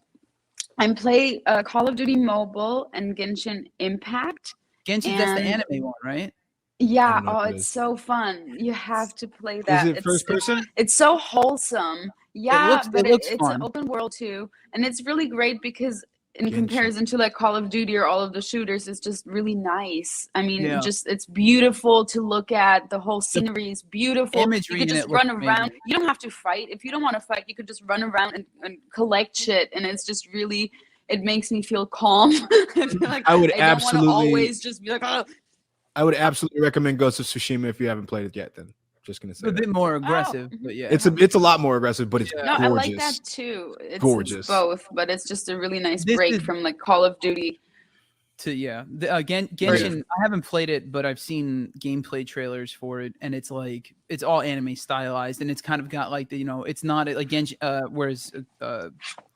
I play Call of Duty Mobile and Genshin Impact. Genshin, that's the anime one, right? Yeah, it's so fun. You have to play that. Is it first person? It's so wholesome. Yeah, but looks it's fun. an open world too. And it's really great because in comparison to like Call of Duty or all of the shooters, it's just really nice. I mean, it's beautiful to look at. The whole scenery is beautiful. Imagery you could just in it run looks around. amazing. You don't have to fight. If you don't want to fight, you could just run around and collect shit. And it's just really, it makes me feel calm. Like, I would don't absolutely wanna always just be like, oh. I would absolutely recommend Ghost of Tsushima if you haven't played it yet. Then just gonna say A bit more aggressive, but yeah, it's a lot more aggressive, but it's No, gorgeous. I like that too. It's Gorgeous. both, but it's just a really nice This break is- from like Call of Duty. Genshin. I haven't played it, but I've seen gameplay trailers for it, and it's like it's all anime stylized, and it's kind of got like the it's not like Genshin, whereas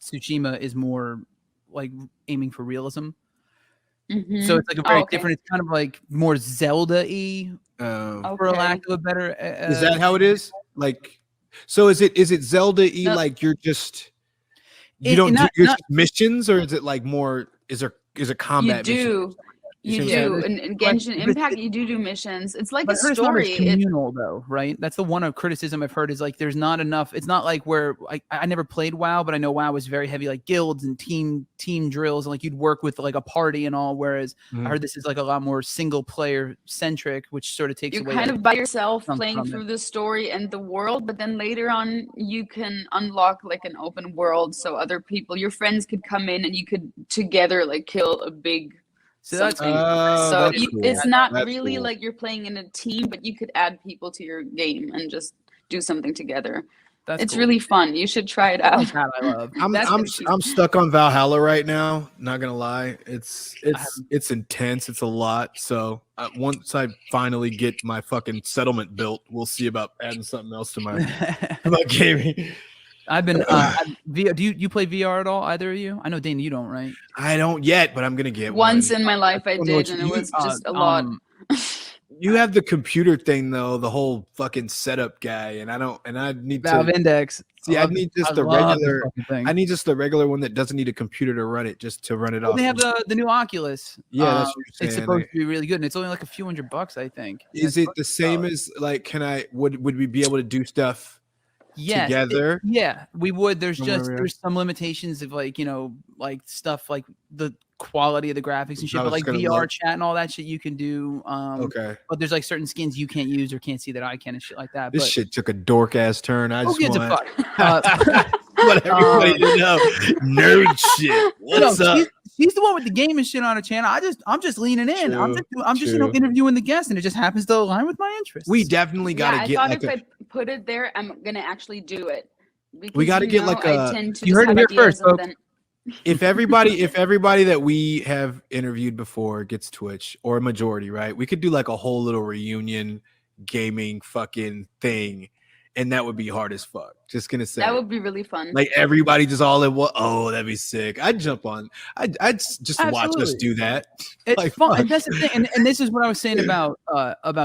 Tsushima is more like aiming for realism. So it's like a very different. It's kind of like more Zelda-y, for a lack of a better. Is that how it is? Like, so is it Zelda-y? No. Like you're just Not- just missions, or is it like more? Is it combat? You do. missions? You Yeah, do. In Genshin but Impact, you do missions. It's like But a I heard it's not as story. communal though, right? That's the one criticism I've heard is like there's not enough. It's not like where I never played WoW, but I know WoW was very heavy like guilds and team drills, and like you'd work with like a party and all. Whereas I heard this is like a lot more single player centric, which sort of takes You're away. kind of by yourself some playing from through it. the story and the world, but then later on you can unlock like an open world, so other people, your friends, could come in and you could together like kill a big. So that's something. Oh, So that's cool. it's not That's really cool. like you're playing in a team, but you could add people to your game and just do something together. It's cool. really fun. You should try it out. That I love. I'm stuck on Valhalla right now. Not gonna lie, it's intense. It's a lot. So once I finally get my fucking settlement built, we'll see about adding something else to my gaming. I've been do you play VR at all? Either of you? I know Dana, you don't, right? I don't yet, but I'm gonna get Once one. in my life I don't know what did, and you it was mean. just a lot. You have the computer thing though, the whole fucking setup guy, and I need Valve to Index. see. I need just I the love this regular. fucking thing. I need just the regular one that doesn't need a computer to run it, just to run it Well, off. they have the new Oculus. Yeah, that's what you're It's saying. supposed to be really good, and it's only like a few $100, I think. Is it the same as like? Would we be able to do stuff Yes, together? yeah, we would. There's From just where we are? there's some limitations of like like stuff like the quality of the graphics and shit, I but was like gonna VR look. chat and all that shit you can do. Okay, But there's like certain skins you can't use or can't see that I can and shit like that. this But shit took a dork ass turn. I who just gives a want fuck? want everybody to know nerd shit. What's No, up? she's the one with the game and shit on her channel. I'm just leaning in. I'm just True. interviewing the guest, and it just happens to align with my interests. We definitely Yeah, gotta I get thought like if a. I put it there, I'm gonna actually do it. We gotta get like a- I tend to You just heard it have here first, ideas and folks. then If everybody that we have interviewed before gets Twitch, or a majority, right? We could do like a whole little reunion gaming fucking thing, and that would be hard as fuck. Just gonna say, that would be really fun. like everybody just all in one. Oh, that'd be sick. I'd jump on. I'd just watch us Absolutely. do that. It's Like, fun. fuck. And that's the thing. And this is what I was saying about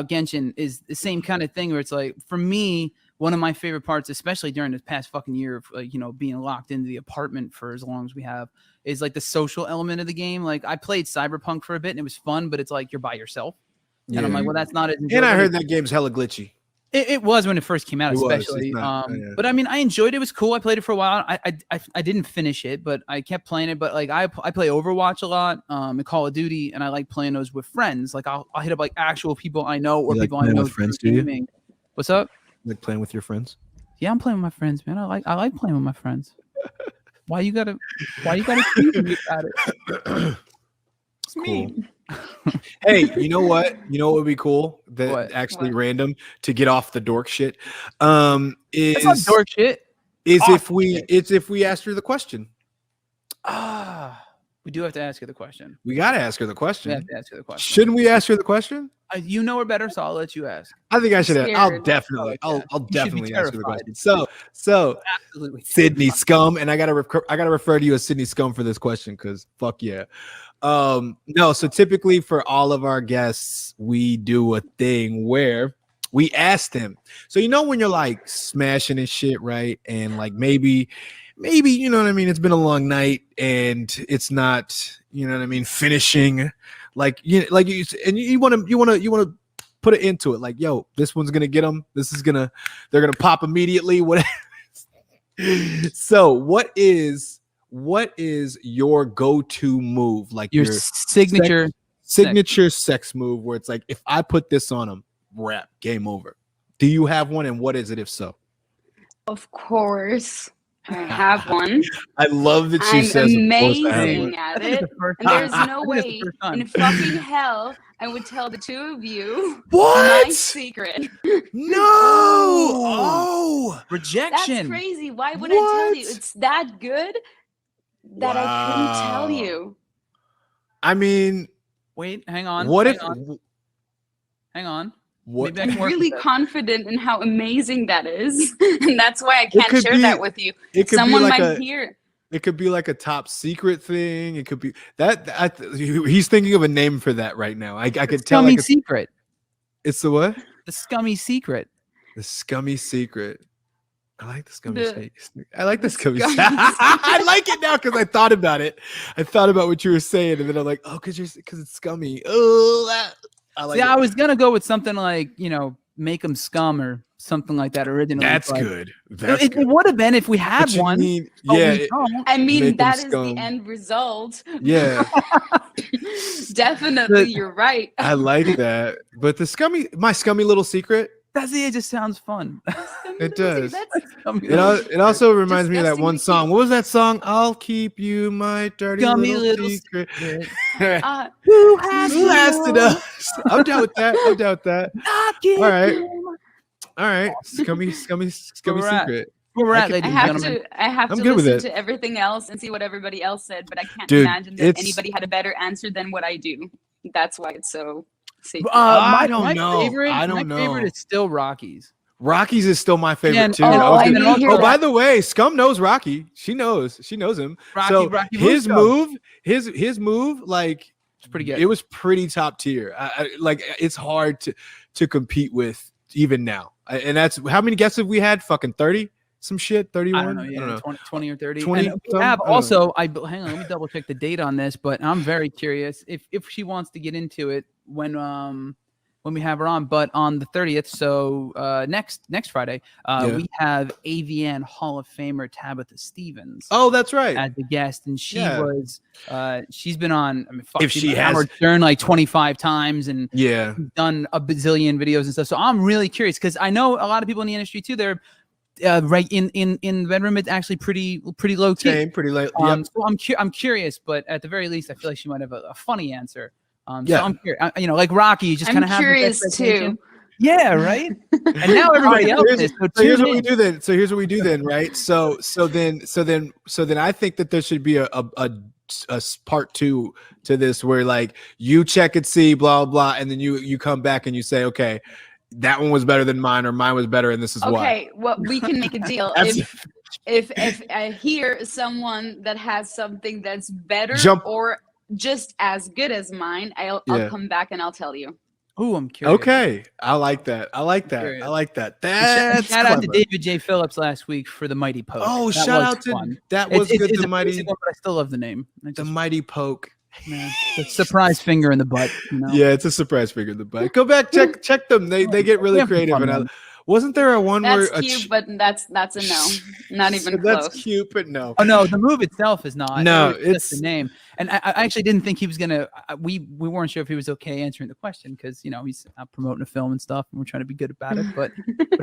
Genshin is the same kind of thing where it's like, for me, one of my favorite parts, especially during this past fucking year of being locked into the apartment for as long as we have, is like the social element of the game. Like I played Cyberpunk for a bit and it was fun, but it's like you're by yourself. And I'm Yeah. like, well, that's not as And I enjoyable. heard that game's hella glitchy. It was when it first came out, It was. It's especially. not- yeah. But I mean, I enjoyed it. It was cool. I played it for a while. I didn't finish it, but I kept playing it. But like I play Overwatch a lot, and Call of Duty, and I like playing those with friends. Like I'll hit up like actual people I know or You like people I playing know with friends, through do you? gaming. What's up? Like playing with your friends. Yeah, I'm playing with my friends, man. I like playing with my friends. Why you gotta tease me about it? It's me. Hey, you know what? You know what would be cool? That What? actually What? random to get off the dork shit. It's not Is dork shit. is off if we it's if we asked her the question. We do have to ask her the question. We gotta ask her the We question. have to ask her the question. Shouldn't we ask her the question? You know her better, so I'll let you ask. I think I should. I'll Scared. definitely. Oh, yeah. I'll You should be definitely ask her the terrified. question. So Absolutely. Sidney Scum, and I gotta refer to you as Sidney Scum for this question because fuck yeah. No, so typically for all of our guests, we do a thing where we ask them. So when you're like smashing and shit, right? And like maybe you know what I mean. It's been a long night, and it's not finishing. Like you want to put it into it. Like, yo, this one's gonna get them. They're gonna pop immediately. Whatever. So what is your go-to move? Like Your signature. signature sex move where it's like, if I put this on them, wrap, game over. Do you have one, and what is it if so? Of course, I have one. I love that she I'm says of course I have amazing one. at I think it's it. the first And time. there's I no think it's the way first time. in fucking hell I would tell the two of you What? my secret. No! Oh, That's Rejection. crazy. Why would I tell you? What? It's that good that I couldn't tell Wow. you. I mean, Wait, hang on. what hang if on, hang on. what? Maybe I can I'm work really with that. confident in how amazing that is. And that's why I can't could share be- that with you. It could Someone be like might a. hear. It could be like a top secret thing. It could be that. He's thinking of a name for that right now. I could tell. Scummy Like secret. it's the what? The scummy secret. The scummy secret. I like the scummy The- secret. I like the scummy scummy secret. I like it now because I thought about it. I thought about what you were saying, and then I'm like, oh, because it's scummy. Oh, I like See, it. I was gonna go with something like make them scum or something like that originally. That's but good. That's It good. would have been if we had But you one. need- but yeah, we don't. I mean, Make 'em that is scum. the end result. yeah. Definitely, you're right. I like that. But my scummy little secret. That's it. Just sounds fun. It does. That's Scummy It also reminds me of that disgustingly one song. cute. What was that song? I'll keep you my dirty Scummy little little secret. secret. Who Who has to know? I'm down with that. All right. All right. Scummy we're at. secret. Where we're I at, could- ladies I and have gentlemen. to. I have I'm to good with listen it. to everything else and see what everybody else said, but I can't Dude, imagine that it's- anybody had a better answer than what I do. That's why it's so secret. I My don't know. Favorite, I don't my favorite know. is still Rockies. Rocky's is still my favorite And- too. oh, I and was then gonna- also- by the way, Scum knows Rocky. She knows him. Rocky, So Rocky his Musto. move, his move, like It's pretty good. It was pretty top tier. Like it's hard to compete with even now. And that's how many guests have we had? Fucking 30, some shit. 31. I don't know. Yeah, 20 or 30. 20. And we have also. Hang on. Let me double check the date on this. But I'm very curious if she wants to get into it when we have her on. But on the 30th, so next Friday, we have AVN Hall of Famer Tabitha Stevens. Oh, that's right. As the guest, and she was she's been on. I mean, fuck, If she's she been has- Howard Stern like 25 times, and Yeah. done a bazillion videos and stuff. So I'm really curious because I know a lot of people in the industry too. They're right in the bedroom. It's actually pretty low key. Same, pretty late. So I'm curious, but at the very least, I feel like she might have a funny answer. Yeah. So I'm curious. Like Rocky, you just kind I'm of have curious this expectation. too. Yeah, right. And now everybody else is. So here's what we do then. So here's what we do then, right? So then I think that there should be a part 2 to this where like you check and see blah blah, and then you come back and you say, okay, that one was better than mine, or mine was better, and this is why. Okay, well, we can make a deal. if I hear someone that has something that's better or just as good as mine, I'll come back and I'll tell you. Oh, I'm curious. Okay, I like that. That's shout out to clever. David J. Phillips last week for the Mighty Poke. Oh, That shout was out to fun. that was good. It's The a mighty, basic one, but I still love the name. the mighty poke. Man, the surprise finger in the butt. You know? Yeah, it's a surprise figure in the butt. Go back, check them. They get really Yeah, creative. fun And one. wasn't there a one That's where cute, but that's a no. Not even that's close. cute, but no. Oh no, the move itself is not. No, It was it's just the name. And I actually didn't think he was gonna. We weren't sure if he was okay answering the question because he's out promoting a film and stuff, and we're trying to be good about it. But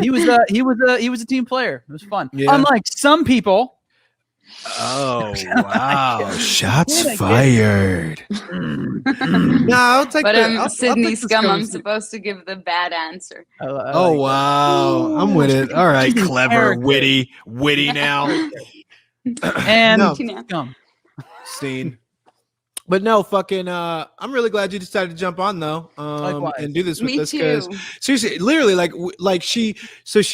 he was a team player. It was fun. Yeah. Unlike some people. Oh wow! Shots Where'd I fired. No, I'll take But that. I'll Sidney take the Scum, I'm Scums. supposed to give the bad answer. Oh wow! I'm with it. All right, She's in clever, character. witty now. And No. Scum. Scene. But no, fucking. I'm really glad you decided to jump on though, Likewise. and do this with Me us too. seriously, literally, like she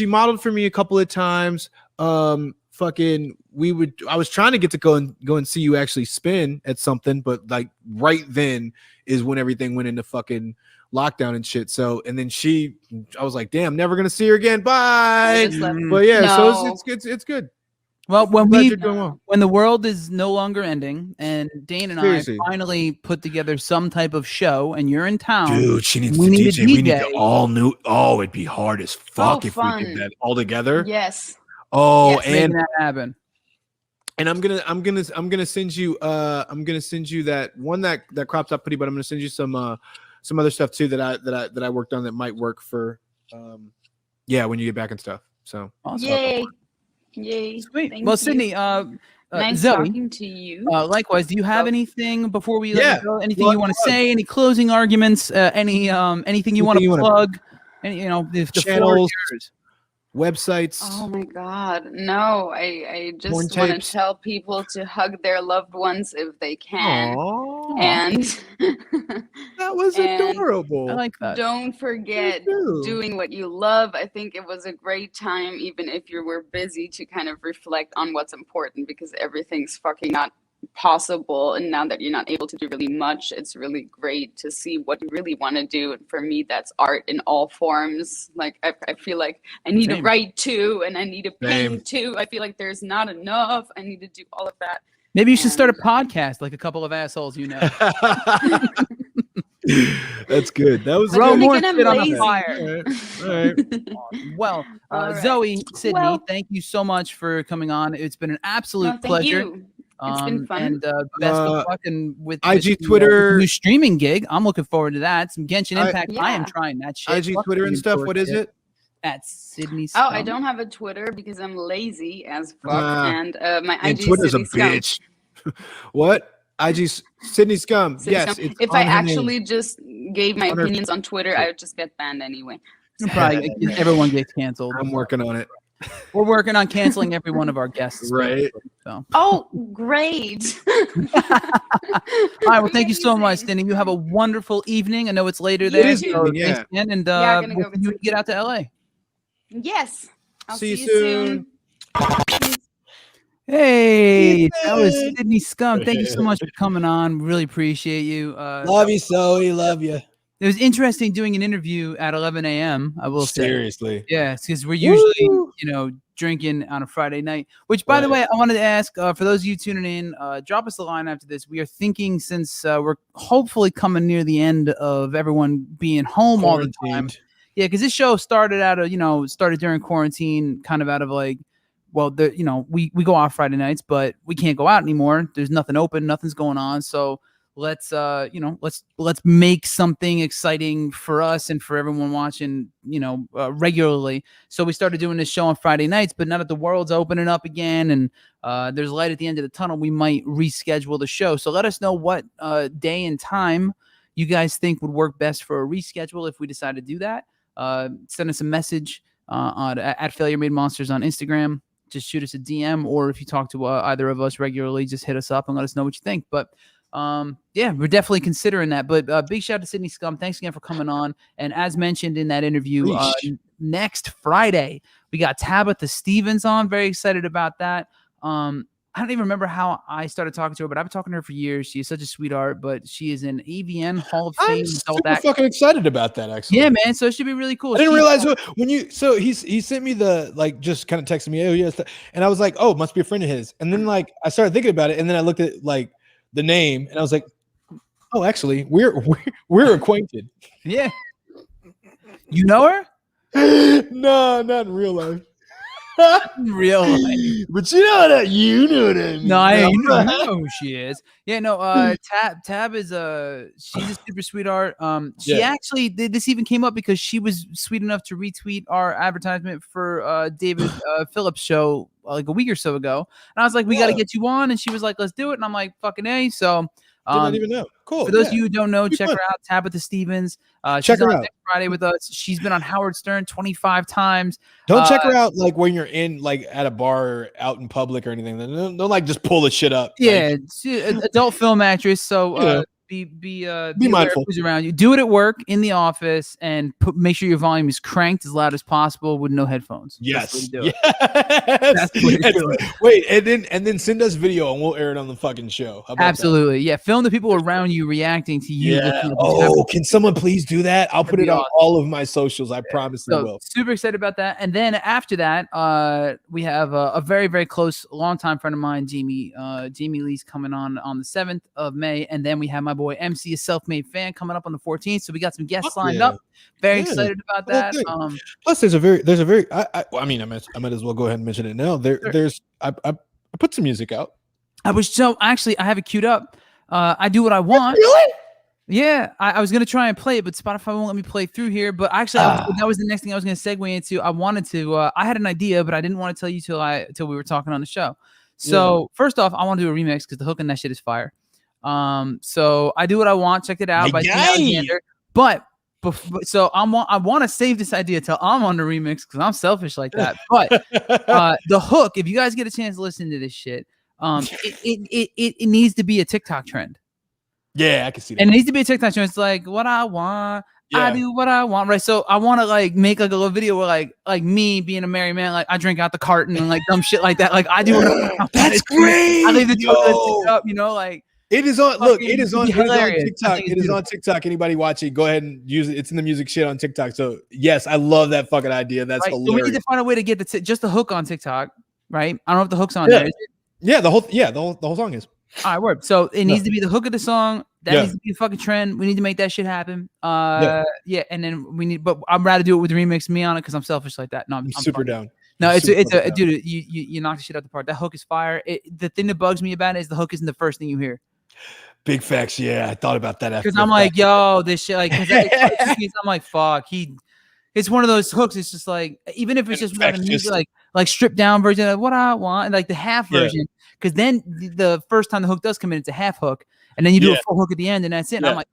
modeled for me a couple of times. Fucking, I was trying to get to go and see you actually spin at something, but like right then is when everything went into fucking lockdown and shit. So, and then I was like, damn, never gonna see her again. Bye. just left. But yeah, No. so it's good. Well, when Glad you're doing well. when the world is no longer ending, and Dane and Seriously. I finally put together some type of show, and you're in town, Dude, she needs we to need a DJ. We need DJ. to all new. Oh, it'd be hard as fuck if we fun. did that all together. Yes. Oh, Yes. making and that happen. I'm gonna send you that one that crops up pretty, but I'm gonna send you some other stuff too that I worked on that might work for when you get back and stuff. So Awesome. Yay. Sweet. Thank Well, you. Sydney, Nice Zoe, talking to you. likewise. Do you have anything before we let Yeah. you go? Anything Well, you want to say? Any closing arguments? Anything you want to you wanna- plug? Any the Channels. floor is yours. websites. Oh my God. No, I just Porn want to tapes. tell people to hug their loved ones if they can. Aw, And that was and- adorable. I like that. don't forget too. doing what you love. I think it was a great time, even if you were busy, to kind of reflect on what's important, because everything's fucking not possible. And now that you're not able to do really much, it's really great to see what you really want to do. And for me, that's art in all forms. Like I feel like I need to Same. write too, and I need to Same. paint too. I feel like there's not enough. I need to do all of that. Maybe you should start a podcast like a couple of assholes you know. That's good. That was But Throw then more again, I'm shit on the lazy. fire. all right. Well, All right. Zoe, Sydney, Well- thank you so much for coming on. It's been an absolute No, thank pleasure. you. It's been fun. And best of luck and with IG, with the, Twitter- new streaming gig. I'm looking forward to that. Some Genshin Impact. I am Yeah. trying that shit. IG, Fuck Twitter, and you stuff. for What is it? At Sidney Oh, I Scum. don't have a Twitter because I'm lazy as fuck. Ah. And my And IG is Twitter's a Sidney Scum. bitch. What? IG Sidney Scum. Sidney Yes. Scum. It's If on I her name. actually just gave my On her- opinions on Twitter, I would just get banned anyway. Probably everyone gets canceled. I'm working on it. We're working on canceling every one of our guests. Right. So. Oh, great. All right. Well, thank you so much, Amazing. Cindy. You have a wonderful evening. I know it's later You there. too. So Yeah. thanks again, and Yeah, I'm gonna we'll go see you when get you get out to LA. Yes. I'll See see you you soon. Hey, that was Ethan. Sidney Scum. Thank you so much for coming on. Really appreciate you. Love you, Zoe. Love you. It was interesting doing an interview at 11 a.m. I will say. Seriously. Yeah, because we're usually, Woo! drinking on a Friday night. Which, by the way, I wanted to ask for those of you tuning in, drop us a line after this. We are thinking, since we're hopefully coming near the end of everyone being home all the time. Quarantined. Yeah, because this show started out of, started during quarantine, kind of out of like, well, we go off Friday nights, but we can't go out anymore. There's nothing open, nothing's going on. So let's make something exciting for us and for everyone watching, regularly. So we started doing this show on Friday nights, but now that the world's opening up again and there's light at the end of the tunnel, we might reschedule the show. So let us know what day and time you guys think would work best for a reschedule if we decide to do that. Send us a message at Failure Made Monsters on Instagram. Just shoot us a DM, or if you talk to either of us regularly, just hit us up and let us know what you think. But yeah, we're definitely considering that. But big shout out to Sidney Scum. Thanks again for coming on. And as mentioned in that interview, next Friday we got Tabitha Stevens on. Very excited about that. I don't even remember how I started talking to her, but I've been talking to her for years. She is such a sweetheart, but she is an AVN Hall of Fame. I'm super fucking excited about that, actually. Yeah, man. So it should be really cool. I didn't realize when you. So he sent me the just kind of texted me, oh yes, and I was like, oh, must be a friend of his. And then I started thinking about it, and then I looked at the name, and I was like, oh, actually, we're acquainted. Yeah. You know her? No, not in real life. Real life. But you know that you know that. No, you know who she is. Yeah, no, Tab is she's a super sweetheart. She actually this even came up because she was sweet enough to retweet our advertisement for David Phillips' show like a week or so ago. And I was like, we got to get you on, and she was like, let's do it. And I'm like, fucking A. So did not even know. Cool. For those of you who don't know, check her out, Tabitha Stevens. She's on next Friday with us. She's been on Howard Stern 25 times. Don't check her out when you're in at a bar or out in public or anything. Don't just pull the shit up. Yeah, adult film actress. So be mindful who's around you. Do it at work, in the office, and make sure your volume is cranked as loud as possible with no headphones. Yes. Yes. Wait, and then send us video and we'll air it on the fucking show. Absolutely. Yeah. Film the people around you reacting to you. Yeah. Oh, can someone please do that? I'll put it on all of my socials. I promise I will. Super excited about that. And then after that, we have a very, very close, longtime friend of mine, Jamie Lee's coming on the 7th of May. And then we have my boy MC, a self-made fan, coming up on the 14th. So we got some guests lined up. Very excited about that. Plus, there's a very. I might as well go ahead and mention it now. I put some music out. I have it queued up. I Do What I Want. Really? Yeah, I was gonna try and play it, but Spotify won't let me play through here. But actually, that was the next thing I was gonna segue into. I wanted to. I had an idea, but I didn't want to tell you till we were talking on the show. So first off, I want to do a remix because the hook in that shit is fire. So I Do What I Want. Check it out by Alexander. But so I want to save this idea till I'm on the remix because I'm selfish like that. But the hook, if you guys get a chance to listen to this shit, it needs to be a TikTok trend. Yeah, I can see that. And it needs to be a TikTok trend. It's like what I want. I do what I want, right? So I want to make a little video where like me being a married man, I drink out the carton and dumb shit like that. I do what I want. That's great. I leave the door up, It is on. Look, it is on hilarious. TikTok. It is on TikTok. Anybody watching, go ahead and use it. It's in the music shit on TikTok. So yes, I love that fucking idea. That's hilarious. So we need to find a way to get just the hook on TikTok, right? I don't know if the hook's on there. Is it? Yeah, the whole song is. All right, word. So it needs to be the hook of the song. That needs to be a fucking trend. We need to make that shit happen. And then we need. But I'd rather do it with the remix, me on it, because I'm selfish like that. No, I'm super down. No, it's a dude. You knocked the shit out the park. That hook is fire. The thing that bugs me about it is the hook isn't the first thing you hear. Big facts. Yeah, I thought about that after. Because I'm like, yo, this shit. I'm like, fuck. It's one of those hooks. It's just even if it's just without a music, stripped down version of what I want, and the half version. Because then the first time the hook does come in, it's a half hook, and then you do a full hook at the end, and that's it. And I'm like,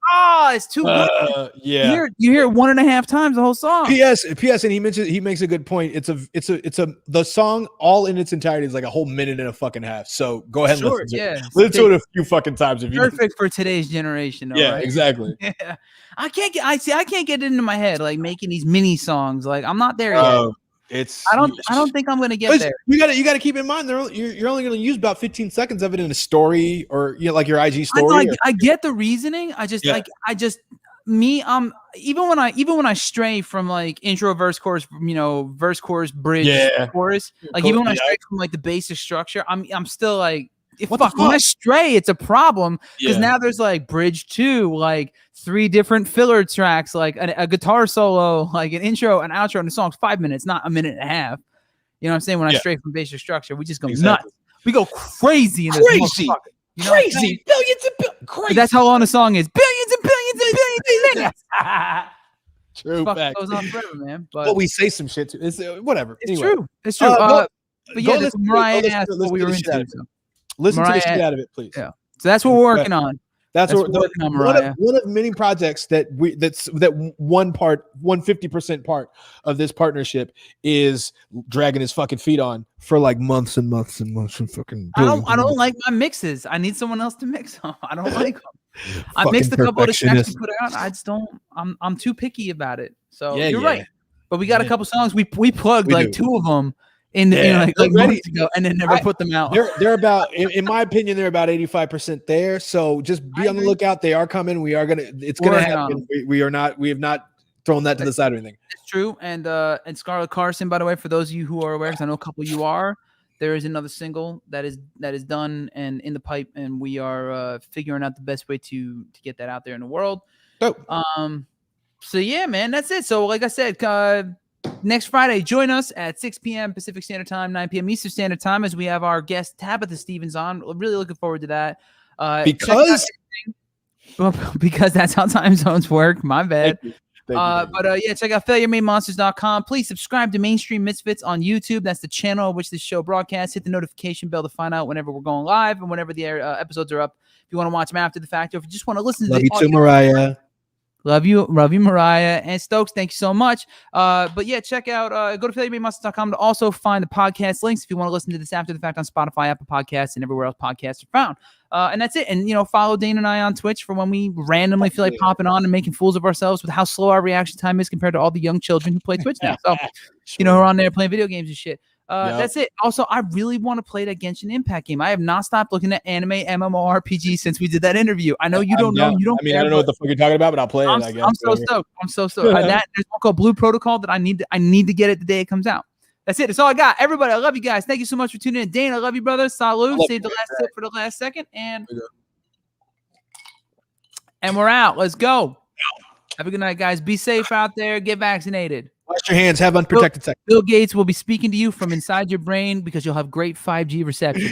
it's too good. You hear it 1.5 times the whole song. P.S. And he makes a good point. The song all in its entirety is like a whole minute and a fucking half. So go ahead and listen to it. Listen to it a few fucking times if you. Perfect for today's generation. Though, right? Exactly. Yeah. I can't get it into my head making these mini songs. I'm not there yet. It's I don't think I'm gonna get there. You got to keep in mind you're only going to use about 15 seconds of it in a story or like your IG story. I get the reasoning. I just even when I stray from like intro, verse, chorus, verse, chorus, bridge, chorus, like even when I stray from like the basic structure, I'm still like, when I stray, it's a problem because now there's like bridge 2, like 3 different filler tracks, like a guitar solo, like an intro, an outro, and the song's 5 minutes, not a minute and a half. You know what I'm saying? When I stray from basic structure, we just go nuts. We go crazy in this motherfucker. You know crazy, billions and billions. Crazy. That's how long the song is. Billions and billions and billions and billions. True. Fuck goes on forever, man. But we say some shit too. It's whatever. It's anyway. true. It's true. But yeah, this Mariah asked what we were into. Listen to the shit out of it, please. Yeah. So that's what we're working on. That's what we're working on, Mariah. One of many projects that 150% part of this partnership is dragging his fucking feet on for like months and months and months and fucking. I don't like my mixes. I need someone else to mix them. I don't like them. I mixed a couple of the tracks we put out. I just don't. I'm too picky about it. So you're right. But we got a couple songs. We plugged like 2 of them in like months ago, and then never put them out. They're about, in my opinion, they're about 85% there. So just be on the lookout. They are coming. It's gonna happen. We have not thrown that to the side or anything. It's true. And Scarlett Carson, by the way, for those of you who are aware, because I know a couple of you are, there is another single that is done and in the pipe, and we are figuring out the best way to get that out there in the world. Dope. So yeah, man, that's it. So like I said, next Friday, join us at 6 p.m. Pacific Standard Time, 9 p.m. Eastern Standard Time, as we have our guest Tabitha Stevens on. Really looking forward to that. Because that's how time zones work. My bad. Thank you. Check out FailureMadeMonsters.com. Please subscribe to Mainstream Misfits on YouTube. That's the channel on which this show broadcasts. Hit the notification bell to find out whenever we're going live and whenever the episodes are up. If you want to watch them after the fact, or if you just want to listen to Love you too, Mariah. Love you, Mariah and Stokes. Thank you so much. But yeah, check out, go to FailureMadeMonsters.com to also find the podcast links if you want to listen to this after the fact on Spotify, Apple Podcasts, and everywhere else podcasts are found. And that's it. And, follow Dane and I on Twitch for when we randomly feel like popping on and making fools of ourselves with how slow our reaction time is compared to all the young children who play Twitch now. So, who are on there playing video games and shit. That's it. Also, I really want to play that Genshin Impact game. I have not stopped looking at anime MMORPG since we did that interview. I know you don't know. You don't. I don't know what the fuck you're talking about, but I'll play it. I guess. I'm so stoked. There's one called Blue Protocol that I need to get it the day it comes out. That's it. That's all I got. Everybody, I love you guys. Thank you so much for tuning in. Dane, I love you, brother. Salud. Save the last tip for the last second, and we're out. Let's go. Have a good night, guys. Be safe out there. Get vaccinated. Wash your hands. Have unprotected sex. Bill Gates will be speaking to you from inside your brain because you'll have great 5G reception.